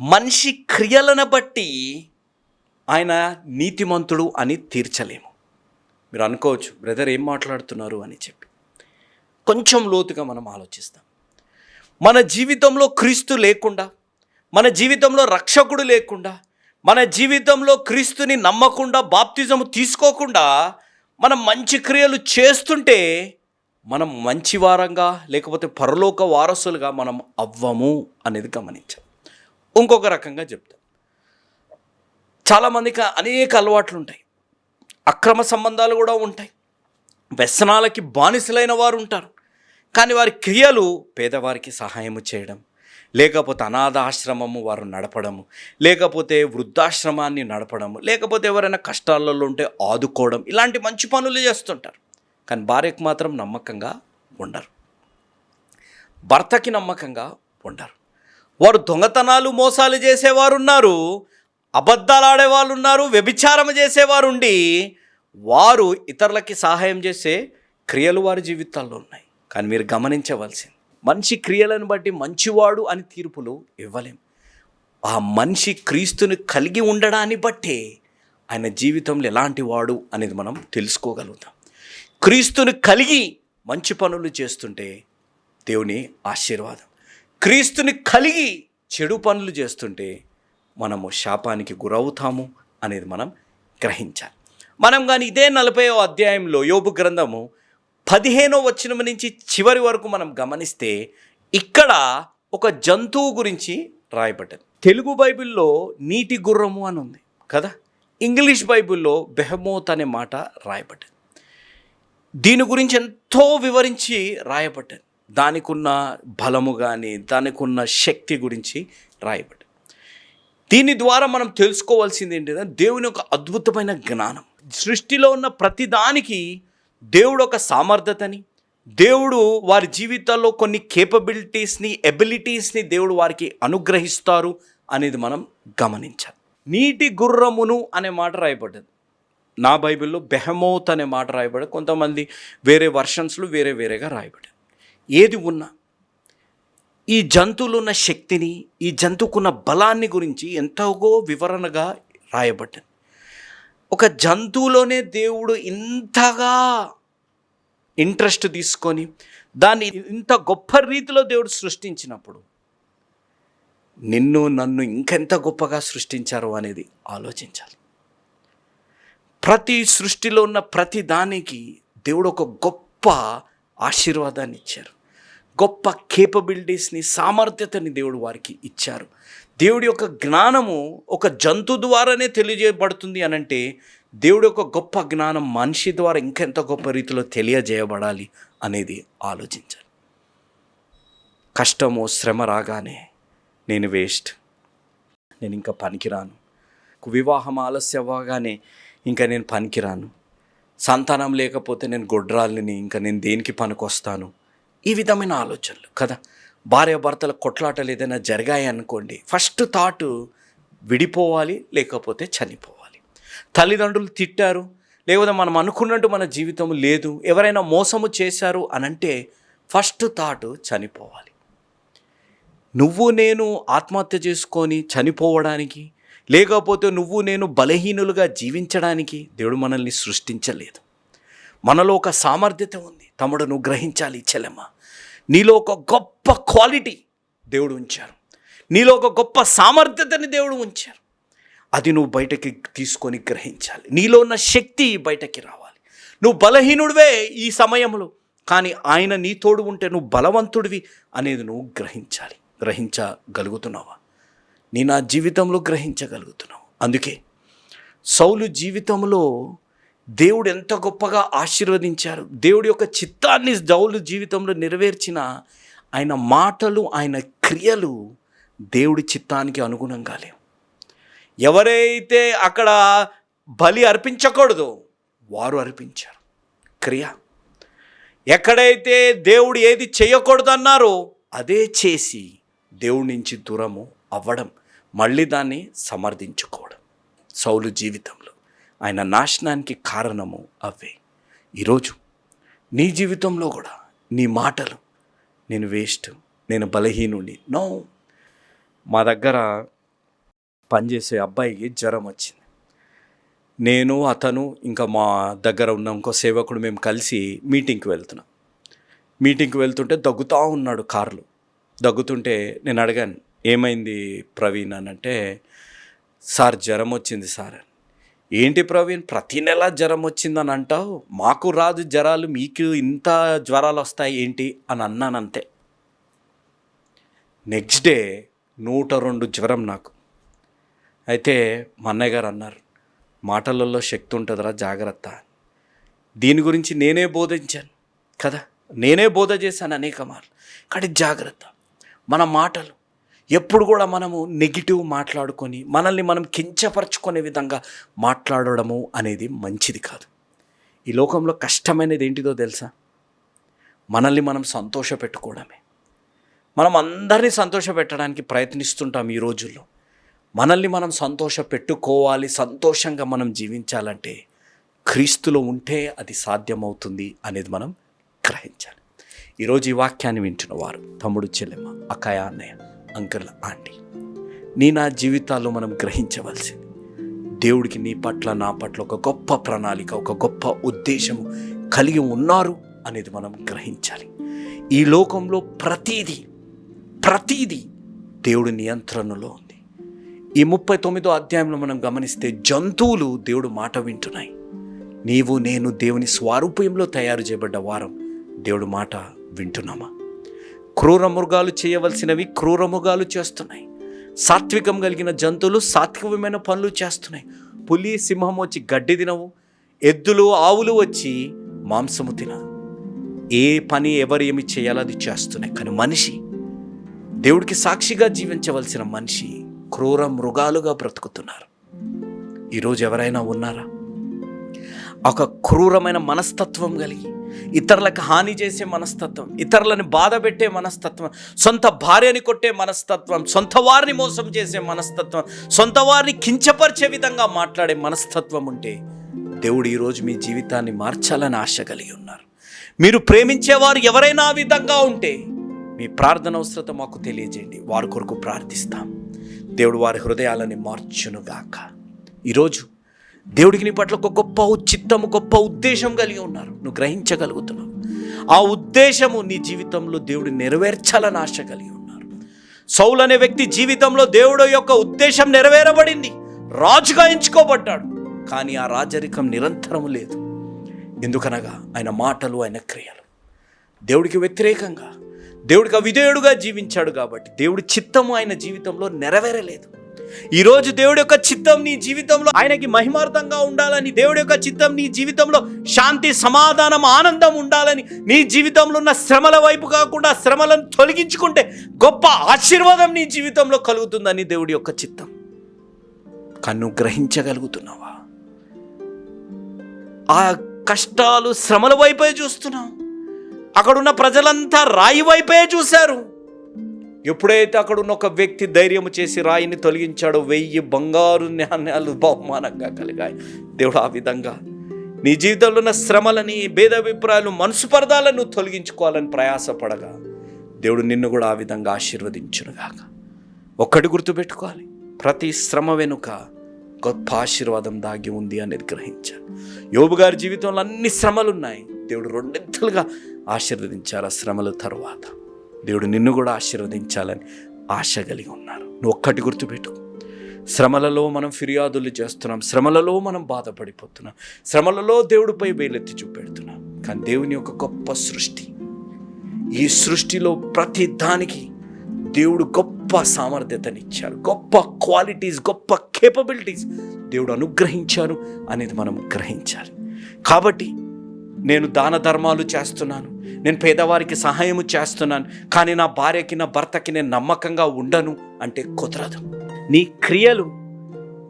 మనిషి క్రియలను బట్టి ఆయన నీతిమంతుడు అని తీర్చలేము. మీరు అనుకోవచ్చు, బ్రదర్ ఏం మాట్లాడుతున్నారు అని చెప్పి. కొంచెం లోతుగా మనం ఆలోచిస్తాం. మన జీవితంలో క్రీస్తు లేకుండా, మన జీవితంలో రక్షకుడు లేకుండా, మన జీవితంలో క్రీస్తుని నమ్మకుండా, బాప్తిజము తీసుకోకుండా మనం మంచి క్రియలు చేస్తుంటే మనం మంచివారంగా లేకపోతే పరలోక వారసులుగా మనం అవ్వము అనేది గమనించాం. ఇంకొక రకంగా చెప్తాం, చాలామందికి అనేక అలవాట్లు ఉంటాయి, అక్రమ సంబంధాలు కూడా ఉంటాయి, వ్యసనాలకి బానిసలైన వారు ఉంటారు. కానీ వారి క్రియలు పేదవారికి సహాయం చేయడం, లేకపోతే అనాథ ఆశ్రమము వారు నడపడము, లేకపోతే వృద్ధాశ్రమాన్ని నడపడము, లేకపోతే ఎవరైనా కష్టాలలో ఉంటే ఆదుకోవడం, ఇలాంటి మంచి పనులు చేస్తుంటారు. కానీ భార్యకు మాత్రం నమ్మకంగా ఉండరు, భర్తకి నమ్మకంగా ఉండరు. వారు దొంగతనాలు మోసాలు చేసేవారు ఉన్నారు, అబద్ధాలు ఆడేవాళ్ళు ఉన్నారు, వ్యభిచారం చేసేవారు ఉండి వారు ఇతరులకి సహాయం చేసే క్రియలు వారి జీవితాల్లో ఉన్నాయి. కానీ మీరు గమనించవలసింది, మనిషి క్రియలను బట్టి మంచివాడు అని తీర్పులు ఇవ్వలేం. ఆ మనిషి క్రీస్తుని కలిగి ఉండడాన్ని బట్టే ఆయన జీవితంలో ఎలాంటి వాడు అనేది మనం తెలుసుకోగలుగుతాం. క్రీస్తుని కలిగి మంచి పనులు చేస్తుంటే దేవుని ఆశీర్వాదం, క్రీస్తుని కలిగి చెడు పనులు చేస్తుంటే మనము శాపానికి గురవుతాము అనేది మనం గ్రహించాలి. మనం కానీ ఇదే 40వ అధ్యాయంలో యోబు గ్రంథము 15వ వచనం నుంచి చివరి వరకు మనం గమనిస్తే ఇక్కడ ఒక జంతువు గురించి రాయబడ్డది. తెలుగు బైబిల్లో నీటి గుర్రము అని ఉంది కదా, ఇంగ్లీష్ బైబిల్లో బెహమోత్ అనే మాట రాయబడ్డది. దీని గురించి ఎంతో వివరించి రాయబడ్డది. దానికి ఉన్న బలము కానీ దానికి ఉన్న శక్తి గురించి రాయబడ్డది. దీని ద్వారా మనం తెలుసుకోవాల్సింది ఏంటంటే, దేవుని యొక్క అద్భుతమైన జ్ఞానం. సృష్టిలో ఉన్న ప్రతిదానికి దేవుడు ఒక సామర్థ్యతని, దేవుడు వారి జీవితాల్లో కొన్ని ఎబిలిటీస్ని దేవుడు వారికి అనుగ్రహిస్తారు అనేది మనం గమనించాలి. నీటి గుర్రమును అనే మాట రాయబడ్డది. నా బైబిల్లో బెహమోత్ అనే మాట రాయబడ్డది. కొంతమంది వేరే వర్షన్స్లో వేరేగా రాయబడ్డది. ఏది ఉన్నా ఈ జంతువులు ఉన్న శక్తిని, ఈ జంతువుకున్న బలాన్ని గురించి ఎంతగో వివరణగా రాయబడ్డది. ఒక జంతువులోనే దేవుడు ఇంతగా ఇంట్రెస్ట్ తీసుకొని దాన్ని ఇంత గొప్ప రీతిలో దేవుడు సృష్టించినప్పుడు నిన్ను నన్ను ఇంకెంత గొప్పగా సృష్టించారు అనేది ఆలోచించాలి. ప్రతి సృష్టిలో ఉన్న ప్రతి దానికి దేవుడు ఒక గొప్ప ఆశీర్వాదాన్ని ఇచ్చారు, గొప్ప కేపబిలిటీస్ని, సామర్థ్యతని దేవుడు వారికి ఇచ్చారు. దేవుడి యొక్క జ్ఞానము ఒక జంతువు ద్వారానే తెలియజేయబడుతుంది అనంటే, దేవుడి యొక్క గొప్ప జ్ఞానం మనిషి ద్వారా ఇంకెంత గొప్ప రీతిలో తెలియజేయబడాలి అనేది ఆలోచించాలి. కష్టము శ్రమ రాగానే నేను వేస్ట్, నేను ఇంకా పనికిరాను, వివాహం ఆలస్యం అవ్వగానే ఇంకా నేను పనికిరాను, సంతానం లేకపోతే నేను గొడ్రాలిని, ఇంకా నేను దేనికి పనికొస్తాను, ఈ విధమైన ఆలోచనలు కదా. భార్యాభర్తల కొట్లాటలు ఏదైనా జరిగాయి అనుకోండి, ఫస్ట్ థాట్ విడిపోవాలి లేకపోతే చనిపోవాలి. తల్లిదండ్రులు తిట్టారు లేకపోతే మనం అనుకున్నట్టు మన జీవితం లేదు, ఎవరైనా మోసము చేశారు అనంటే ఫస్ట్ థాట్ చనిపోవాలి. నువ్వు నేను ఆత్మహత్య చేసుకొని చనిపోవడానికి, లేకపోతే నువ్వు నేను బలహీనులుగా జీవించడానికి దేవుడు మనల్ని సృష్టించలేదు. మనలో ఒక సామర్థ్యత ఉంది. తమ్ముడు, నువ్వు గ్రహించాలి చెల్లెమ్మ, నీలో ఒక గొప్ప క్వాలిటీ దేవుడు ఉంచారు, నీలో ఒక గొప్ప సామర్థ్యతని దేవుడు ఉంచారు. అది నువ్వు బయటకి తీసుకొని గ్రహించాలి. నీలో ఉన్న శక్తి బయటకి రావాలి. నువ్వు బలహీనుడివే ఈ సమయంలో, కానీ ఆయన నీ తోడు ఉంటే నువ్వు బలవంతుడివి అనేది నువ్వు గ్రహించాలి. గ్రహించగలుగుతున్నావా? నీ నా జీవితంలో గ్రహించగలుగుతున్నావు. అందుకే సౌలు జీవితంలో దేవుడు ఎంత గొప్పగా ఆశీర్వదించారు. దేవుడి యొక్క చిత్తాన్ని సౌలు జీవితంలో నెరవేర్చిన ఆయన మాటలు, ఆయన క్రియలు దేవుడి చిత్తానికి అనుగుణంగా లేవు. ఎవరైతే అక్కడ బలి అర్పించకూడదో వారు అర్పించారు క్రియ. ఎక్కడైతే దేవుడు ఏది చేయకూడదు అన్నారో అదే చేసి దేవుడి నుంచి దూరము అవ్వడం, మళ్ళీ దాన్ని సమర్థించుకోవడం సౌలు జీవితంలో ఆయన నాశనానికి కారణము అవే. ఈరోజు నీ జీవితంలో కూడా నీ మాటలు, నేను వేస్ట్, నేను బలహీనుడి, నో. మా దగ్గర పనిచేసే అబ్బాయికి జ్వరం వచ్చింది. నేను, అతను, ఇంకా మా దగ్గర ఉన్న ఇంకో సేవకుడు మేము కలిసి మీటింగ్కి వెళ్తున్నాం. మీటింగ్కి వెళ్తుంటే దగ్గుతూ ఉన్నాడు కారులో. దగ్గుతుంటే నేను అడిగాను, ఏమైంది ప్రవీణ్ అని అంటే, సార్ జ్వరం వచ్చింది సార్. ఏంటి ప్రవీణ్, ప్రతి నెల జ్వరం వచ్చిందని అంటావు, మాకు రాదు జ్వరాలు, మీకు ఇంత జ్వరాలు వస్తాయి ఏంటి అని అన్నాను అంతే. నెక్స్ట్ డే 102 జ్వరం నాకు. అయితే మా అన్నయ్య గారు అన్నారు, మాటలలో శక్తి ఉంటుందిరా, జాగ్రత్త. దీని గురించి నేనే బోధించాను కదా, నేనే బోధ చేశాను అనేక మార్లు. కానీ జాగ్రత్త, మన మాటలు ఎప్పుడు కూడా మనము నెగిటివ్ మాట్లాడుకొని మనల్ని మనం కించపరచుకునే విధంగా మాట్లాడడము అనేది మంచిది కాదు. ఈ లోకంలో కష్టమైనది ఏంటిదో తెలుసా? మనల్ని మనం సంతోష పెట్టుకోవడమే. మనం అందరినీ సంతోష పెట్టడానికి ప్రయత్నిస్తుంటాం ఈ రోజుల్లో. మనల్ని మనం సంతోష పెట్టుకోవాలి, సంతోషంగా మనం జీవించాలంటే క్రీస్తులో ఉంటే అది సాధ్యమవుతుంది అనేది మనం గ్రహించాలి. ఈరోజు ఈ వాక్యాన్ని వింటున్న వారు, తమ్ముడు, చెల్లెమ్మ, అక్కయ్య, అన్నయ్య, అంకుల్, ఆంటీ, నీ నా జీవితాల్లో మనం గ్రహించవలసింది, దేవుడికి నీ పట్ల, నా పట్ల ఒక గొప్ప ప్రణాళిక, ఒక గొప్ప ఉద్దేశము కలిగి ఉన్నారు అనేది మనం గ్రహించాలి. ఈ లోకంలో ప్రతీదీ దేవుడి నియంత్రణలో ఉంది. ఈ 39వ అధ్యాయంలో మనం గమనిస్తే జంతువులు దేవుడు మాట వింటున్నాయి. నీవు నేను దేవుని స్వరూపంలో తయారు చేయబడ్డ వారం దేవుడు మాట వింటున్నామా? క్రూర మృగాలు చేయవలసినవి క్రూర మృగాలు చేస్తున్నాయి. సాత్వికం కలిగిన జంతువులు సాత్వికమైన పనులు చేస్తున్నాయి. పులి, సింహం వచ్చి గడ్డి తినవు, ఎద్దులు, ఆవులు వచ్చి మాంసము తినదు. ఏ పని ఎవరు ఏమి చేయాలో అది చేస్తున్నాయి. కానీ మనిషి, దేవుడికి సాక్షిగా జీవించవలసిన మనిషి క్రూర మృగాలుగా బ్రతుకుతున్నారు. ఈరోజు ఎవరైనా ఉన్నారా? ఒక క్రూరమైన మనస్తత్వం కలిగి, ఇతరులకు హాని చేసే మనస్తత్వం, ఇతరులను బాధ పెట్టే మనస్తత్వం, సొంత భార్యని కొట్టే మనస్తత్వం, సొంత వారిని మోసం చేసే మనస్తత్వం, సొంత వారిని కించపరిచే విధంగా మాట్లాడే మనస్తత్వం ఉంటే దేవుడు ఈరోజు మీ జీవితాన్ని మార్చాలని ఆశ కలిగి ఉన్నారు. మీరు ప్రేమించేవారు ఎవరైనా ఆ విధంగా ఉంటే మీ ప్రార్థన అవసరత మాకు తెలియజేయండి, వారి కొరకు ప్రార్థిస్తాం. దేవుడు వారి హృదయాలని మార్చునుగాక. ఈరోజు దేవుడికి నీ పట్ల ఒక గొప్ప చిత్తము, గొప్ప ఉద్దేశం కలిగి ఉన్నారు. నువ్వు గ్రహించగలుగుతున్నావు. ఆ ఉద్దేశము నీ జీవితంలో దేవుడు నెరవేర్చాలని ఆశ కలిగి ఉన్నారు. సౌలు అనే వ్యక్తి జీవితంలో దేవుడు యొక్క ఉద్దేశం నెరవేరబడింది, రాజుగా ఎంచుకోబడ్డాడు. కానీ ఆ రాజరికం నిరంతరము లేదు. ఎందుకనగా ఆయన మాటలు, ఆయన క్రియలు దేవుడికి వ్యతిరేకంగా, దేవుడికి అవిధేయుడుగా జీవించాడు. కాబట్టి దేవుడి చిత్తము ఆయన జీవితంలో నెరవేరలేదు. ఈరోజు దేవుడి యొక్క చిత్తం నీ జీవితంలో ఆయనకి మహిమార్థంగా ఉండాలని, దేవుడి యొక్క చిత్తం నీ జీవితంలో శాంతి, సమాధానం, ఆనందం ఉండాలని, నీ జీవితంలో ఉన్న శ్రమల వైపు కాకుండా శ్రమలను తొలగించుకుంటే గొప్ప ఆశీర్వాదం నీ జీవితంలో కలుగుతుందని దేవుడి యొక్క చిత్తం. కన్ను గ్రహించగలుగుతున్నావా? ఆ కష్టాలు, శ్రమల వైపే చూస్తున్నావు. అక్కడున్న ప్రజలంతా రాయి వైపే చూశారు. ఎప్పుడైతే అక్కడున్న ఒక వ్యక్తి ధైర్యం చేసి రాయిని తొలగించాడో 1000 బంగారు నాణ్యాలు బహుమానంగా కలిగాయి. దేవుడు ఆ విధంగా నీ జీవితంలో ఉన్న శ్రమలని, భేదాభిప్రాయాలు, మనసుపరదాలను తొలగించుకోవాలని ప్రయాసపడగా దేవుడు నిన్ను కూడా ఆ విధంగా ఆశీర్వదించునుగాక. ఒక్కటి గుర్తుపెట్టుకోవాలి, ప్రతి శ్రమ వెనుక గొప్ప ఆశీర్వాదం దాగి ఉంది అనేది గ్రహించాలి. యోబు గారి జీవితంలో అన్ని శ్రమలు ఉన్నాయి, దేవుడు రెండింతలుగా ఆశీర్వదించారు. ఆ శ్రమల తరువాత దేవుడు నిన్ను కూడా ఆశీర్వదించాలని ఆశ కలిగి ఉన్నారు. నువ్వు ఒక్కటి గుర్తుపెట్టుకో, శ్రమలలో మనం ఫిర్యాదులు చేస్తున్నాం, శ్రమలలో మనం బాధపడిపోతున్నాం, శ్రమలలో దేవుడిపై వేలెత్తి చూపెడుతున్నాం. కానీ దేవుని యొక్క గొప్ప సృష్టి, ఈ సృష్టిలో ప్రతి దానికి దేవుడు గొప్ప సామర్థ్యతనిచ్చారు, గొప్ప క్వాలిటీస్, గొప్ప కేపబిలిటీస్ దేవుడు అనుగ్రహించారు అనేది మనం గ్రహించాలి. కాబట్టి నేను దాన ధర్మాలు చేస్తున్నాను, నేను పేదవారికి సహాయము చేస్తున్నాను, కానీ నా భార్యకి, నా భర్తకి నేను నమ్మకంగా ఉండను అంటే కుదరదు. నీ క్రియలు,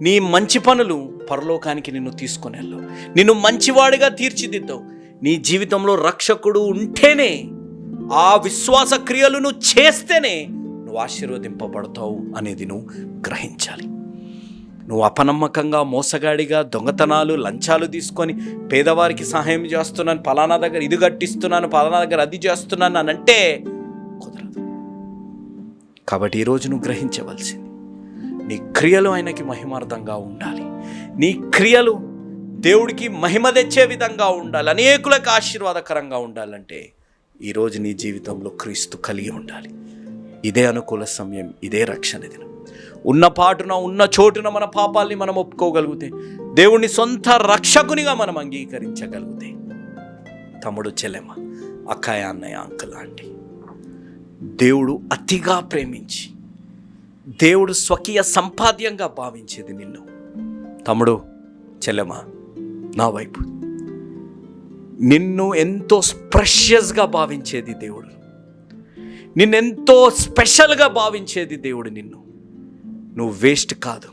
నీ మంచి పనులు పరలోకానికి నిన్ను తీసుకొని వెళ్ళవు, నిన్ను మంచివాడిగా తీర్చిదిద్దావు. నీ జీవితంలో రక్షకుడు ఉంటేనే, ఆ విశ్వాస క్రియలు నువ్వు చేస్తేనే నువ్వు ఆశీర్వదింపబడతావు అనేది నువ్వు గ్రహించాలి. నువ్వు అపనమ్మకంగా, మోసగాడిగా, దొంగతనాలు, లంచాలు తీసుకొని పేదవారికి సహాయం చేస్తున్నాను, పలానా దగ్గర ఇది కట్టిస్తున్నాను, పలానా దగ్గర అది చేస్తున్నాను అని అంటే కుదరదు. కాబట్టి ఈరోజు నువ్వు గ్రహించవలసింది, నీ క్రియలు ఆయనకి మహిమార్థంగా ఉండాలి, నీ క్రియలు దేవుడికి మహిమ తెచ్చే విధంగా ఉండాలి, అనేకులకు ఆశీర్వాదకరంగా ఉండాలంటే ఈరోజు నీ జీవితంలో క్రీస్తు కలిగి ఉండాలి. ఇదే అనుకూల సమయం, ఇదే రక్షణ దినం. ఉన్న పాటున, ఉన్న చోటున మన పాపాల్ని మనం ఒప్పుకోగలిగితే, దేవుణ్ణి సొంత రక్షకునిగా మనం అంగీకరించగలిగితే, తమ్ముడు, చెల్లెమ్మ, అక్కయ్య, అన్నయ్య, అంకుల్, ఆంటీ, దేవుడు అతిగా ప్రేమించి, దేవుడు స్వకీయ సంపాద్యంగా భావించేది నిన్ను. తమ్ముడు, చెల్లెమ్మ, నా వైపు నిన్ను ఎంతో ప్రెషియస్గా భావించేది దేవుడు, నిన్నెంతో స్పెషల్గా భావించేది దేవుడు నిన్ను. నువ్వు వేస్ట్ కాదు,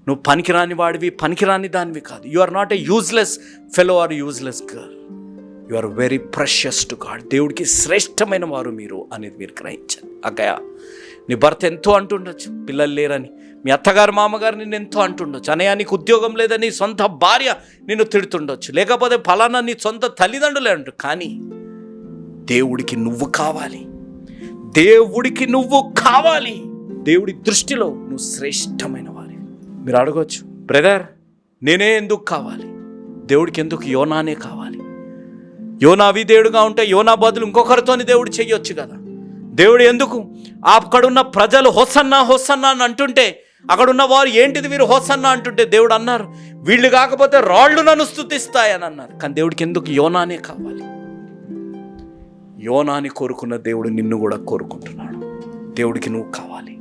నువ్వు పనికిరాని వాడివి, పనికిరాని దానివి కాదు. You are not a useless fellow or useless girl, you are very precious to God. దేవుడికి శ్రేష్టమైన వారు మీరు అనేది మీరు గ్రహించండి. అక్కయ్య, నీ భర్త ఎంతో అంటుండొచ్చు, పిల్లలు లేరని, మీ అత్తగారు, మామగారు నిన్ను ఎంతో అంటుండొచ్చు, అనయ్య నీకు ఉద్యోగం లేదని సొంత భార్య నిన్ను తిడుతుండొచ్చు, లేకపోతే ఫలానా నీ సొంత తల్లిదండ్రులే అంటు. కానీ దేవుడికి నువ్వు కావాలి, దేవుడికి నువ్వు కావాలి. దేవుడి దృష్టిలో నువ్వు శ్రేష్టమైన వారి. మీరు అడగవచ్చు, బ్రదర్ నేనే ఎందుకు కావాలి, దేవుడికి ఎందుకు యోనానే కావాలి? యోనా అవిధేయుడుగా ఉంటే యోనా బదులు ఇంకొకరితోని దేవుడు చెయ్యొచ్చు కదా. దేవుడు ఎందుకు అక్కడున్న ప్రజలు హోసన్నా హోసన్నా అని అంటుంటే, అక్కడున్న వారు ఏంటిది వీరు హోసన్నా అంటుంటే, దేవుడు అన్నారు వీళ్ళు కాకపోతే రాళ్ళు నన్ను స్తుతిస్తాయని అన్నారు. కానీ దేవుడికి ఎందుకు యోనానే కావాలి? యోనాని కోరుకున్న దేవుడు నిన్ను కూడా కోరుకుంటున్నాడు. దేవుడికి నువ్వు కావాలి,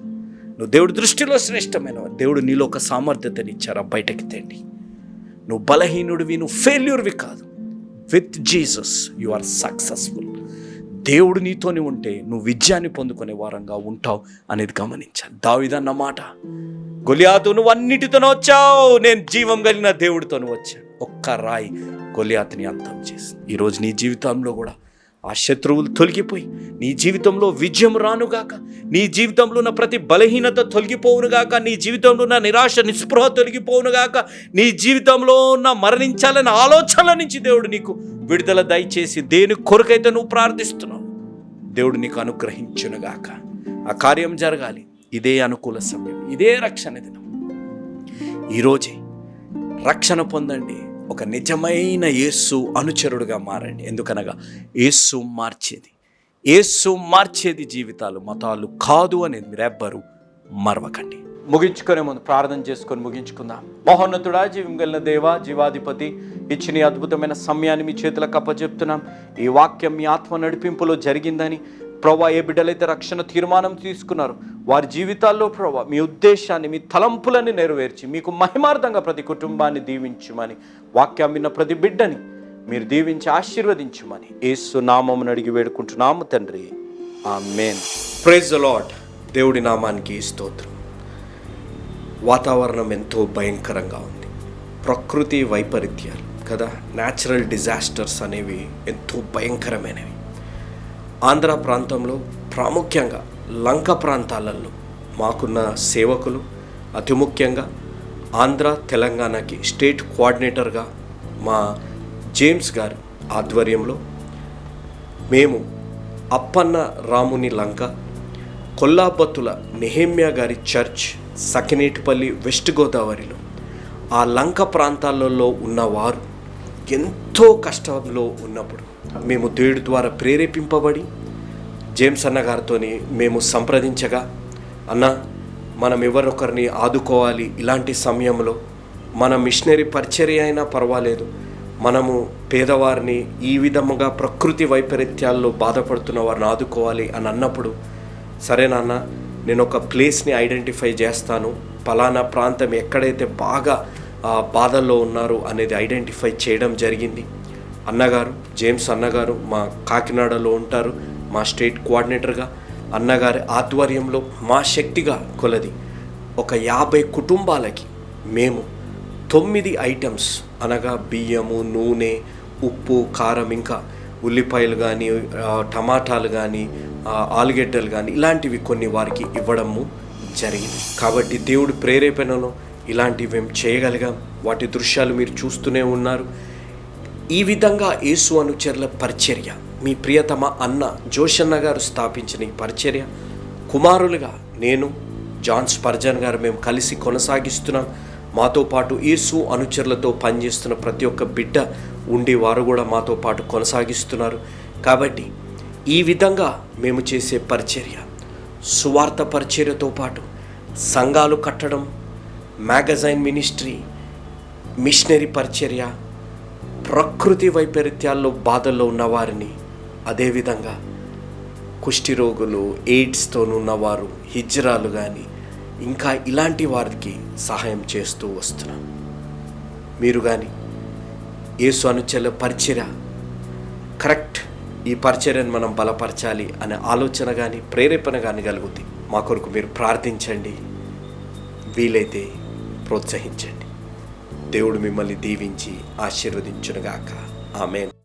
నువ్వు దేవుడి దృష్టిలో శ్రేష్టమైన. దేవుడు నీలో ఒక సామర్థ్యతనిచ్చారా, బయటకి తేండి. నువ్వు బలహీనుడివి, నువ్వు ఫెయిల్యూర్వి కాదు. With Jesus you are successful. దేవుడు నీతోని ఉంటే నువ్వు విజయాన్ని పొందుకునే వారంగా ఉంటావు అనేది గమనించాలి. దావీదన్న మాట, గొలియాతు నువ్వు అన్నిటితోనే వచ్చావు, నేను జీవం కలిగిన దేవుడితోనే వచ్చాను. ఒక్క రాయి గొలియాతుని అంతం చేసింది. ఈరోజు నీ జీవితంలో కూడా ఆ శత్రువులు తొలగిపోయి నీ జీవితంలో విజయం రానుగాక, నీ జీవితంలో ఉన్న ప్రతి బలహీనత తొలగిపోవునుగాక, నీ జీవితంలో ఉన్న నిరాశ, నిస్పృహ తొలగిపోవునుగాక, నీ జీవితంలో ఉన్న మరణించాలన్న ఆలోచనల నుంచి దేవుడు నీకు విడుదల దయచేసి, దేని కొరకైతే నువ్వు ప్రార్థిస్తున్నావు దేవుడు నీకు అనుగ్రహించునుగాక. ఆ కార్యం జరగాలి. ఇదే అనుకూల సమయం, ఇదే రక్షణ దినం. ఈరోజే రక్షణ పొందండి, ఒక నిజమైన యేసు అనుచరుడుగా మారండి. ఎందుకనగా యేసు మార్చేది జీవితాలు, మతాలు కాదు అనేది మీరెవ్వరూ మరవకండి. ముగించుకునే ముందు ప్రార్థన చేసుకొని ముగించుకుందాం. మహోన్నతుడా, జీవం కలిగిన దేవా, జీవాధిపతి, ఇచ్చిన ఈ అద్భుతమైన సమయాన్ని మీ చేతులకు అప్పచెప్తున్నాం. ఈ వాక్యం మీ ఆత్మ నడిపింపులో జరిగిందని ప్రభా, ఏ బిడ్డలైతే రక్షణ తీర్మానం తీసుకున్నారు వారి జీవితాల్లో ప్రభా మీ ఉద్దేశాన్ని, మీ తలంపులని నెరవేర్చి మీకు మహిమార్థంగా ప్రతి కుటుంబాన్ని దీవించుమని, వాక్యం విన్న ప్రతి బిడ్డని మీరు దీవించి ఆశీర్వదించుమని యేసు నామమున అడిగి వేడుకుంటున్నాము తండ్రి, ఆమేన్. Praise the lord. దేవుడి నామానికి స్తోత్రం. వాతావరణం ఎంతో భయంకరంగా ఉంది, ప్రకృతి వైపరీత్యాలు కదా, న్యాచురల్ డిజాస్టర్స్ అనేవి ఎంతో భయంకరమైనవి. ఆంధ్ర ప్రాంతంలో, ప్రాముఖ్యంగా లంక ప్రాంతాలలో మాకున్న సేవకులు, అతి ముఖ్యంగా ఆంధ్ర తెలంగాణకి స్టేట్ కోఆర్డినేటర్గా మా జేమ్స్ గారి ఆధ్వర్యంలో మేము అప్పన్న రాముని లంక, కొల్లాబత్తుల నెహెమ్యా గారి చర్చ్, సకినేటిపల్లి, వెస్ట్ గోదావరిలో ఆ లంక ప్రాంతాలలో ఉన్నవారు ఎంతో కష్టంలో ఉన్నప్పుడు మేము దేవుడి ద్వారా ప్రేరేపింపబడి జేమ్స్ అన్న గారితో మేము సంప్రదించగా, అన్న మనం ఎవరొకరిని ఆదుకోవాలి, ఇలాంటి సమయంలో మన మిషనరీ పరిచర్య అయినా పర్వాలేదు, మనము పేదవారిని ఈ విధముగా ప్రకృతి వైపరీత్యాల్లో బాధపడుతున్న వారిని ఆదుకోవాలి అని అన్నప్పుడు, సరే నాన్న నేను ఒక ప్లేస్ని ఐడెంటిఫై చేస్తాను, పలానా ప్రాంతం ఎక్కడైతే బాగా బాధల్లో ఉన్నారు అనేది ఐడెంటిఫై చేయడం జరిగింది. అన్నగారు జేమ్స్ అన్నగారు మా కాకినాడలో ఉంటారు, మా స్టేట్ కోఆర్డినేటర్గా. అన్నగారి ఆధ్వర్యంలో మా శక్తిగా కొలది ఒక 50 కుటుంబాలకి మేము 9 ఐటమ్స్ అనగా బియ్యము, నూనె, ఉప్పు, కారం, ఇంకా ఉల్లిపాయలు కానీ, టమాటాలు కానీ, ఆలుగడ్డలు కానీ ఇలాంటివి కొన్ని వారికి ఇవ్వడము జరిగింది. కాబట్టి దేవుడి ప్రేరేపణలో ఇలాంటివి మేము చేయగలిగాం. వాటి దృశ్యాలు మీరు చూస్తూనే ఉన్నారు. ఈ విధంగా యేసు అనుచరుల పరిచర్య, మీ ప్రియతమ అన్న జోషన్న గారు స్థాపించిన ఈ పరిచర్య కుమారులుగా నేను, జాన్ స్పర్జన్ గారు మేము కలిసి కొనసాగిస్తున్నాం. మాతో పాటు యేసు అనుచరులతో పనిచేస్తున్న ప్రతి ఒక్క బిడ్డ ఉండి వారు కూడా మాతో పాటు కొనసాగిస్తున్నారు. కాబట్టి ఈ విధంగా మేము చేసే పరిచర్య సువార్త పరిచర్యతో పాటు సంఘాలు కట్టడం, మ్యాగజైన్ మినిస్ట్రీ, మిషనరీ పరిచర్య, ప్రకృతి వైపరీత్యాల్లో బాధల్లో ఉన్నవారిని, అదేవిధంగా కుష్ఠిరోగులు, ఎయిడ్స్తో ఉన్నవారు, హిజ్రాలు కానీ ఇంకా ఇలాంటి వారికి సహాయం చేస్తూ వస్తున్నాం. మీరు కానీ యేసు అనుచరుల పరిచర్య కరెక్ట్, ఈ పరిచర్యను మనం బలపరచాలి అనే ఆలోచన కానీ ప్రేరేపణ కానీ కలుగుతుంది. మా కొరకు మీరు ప్రార్థించండి, వీలైతే ప్రోత్సహించండి. దేవుడు మిమ్మల్ని దీవించి ఆశీర్వదించునుగాక. ఆమేన్.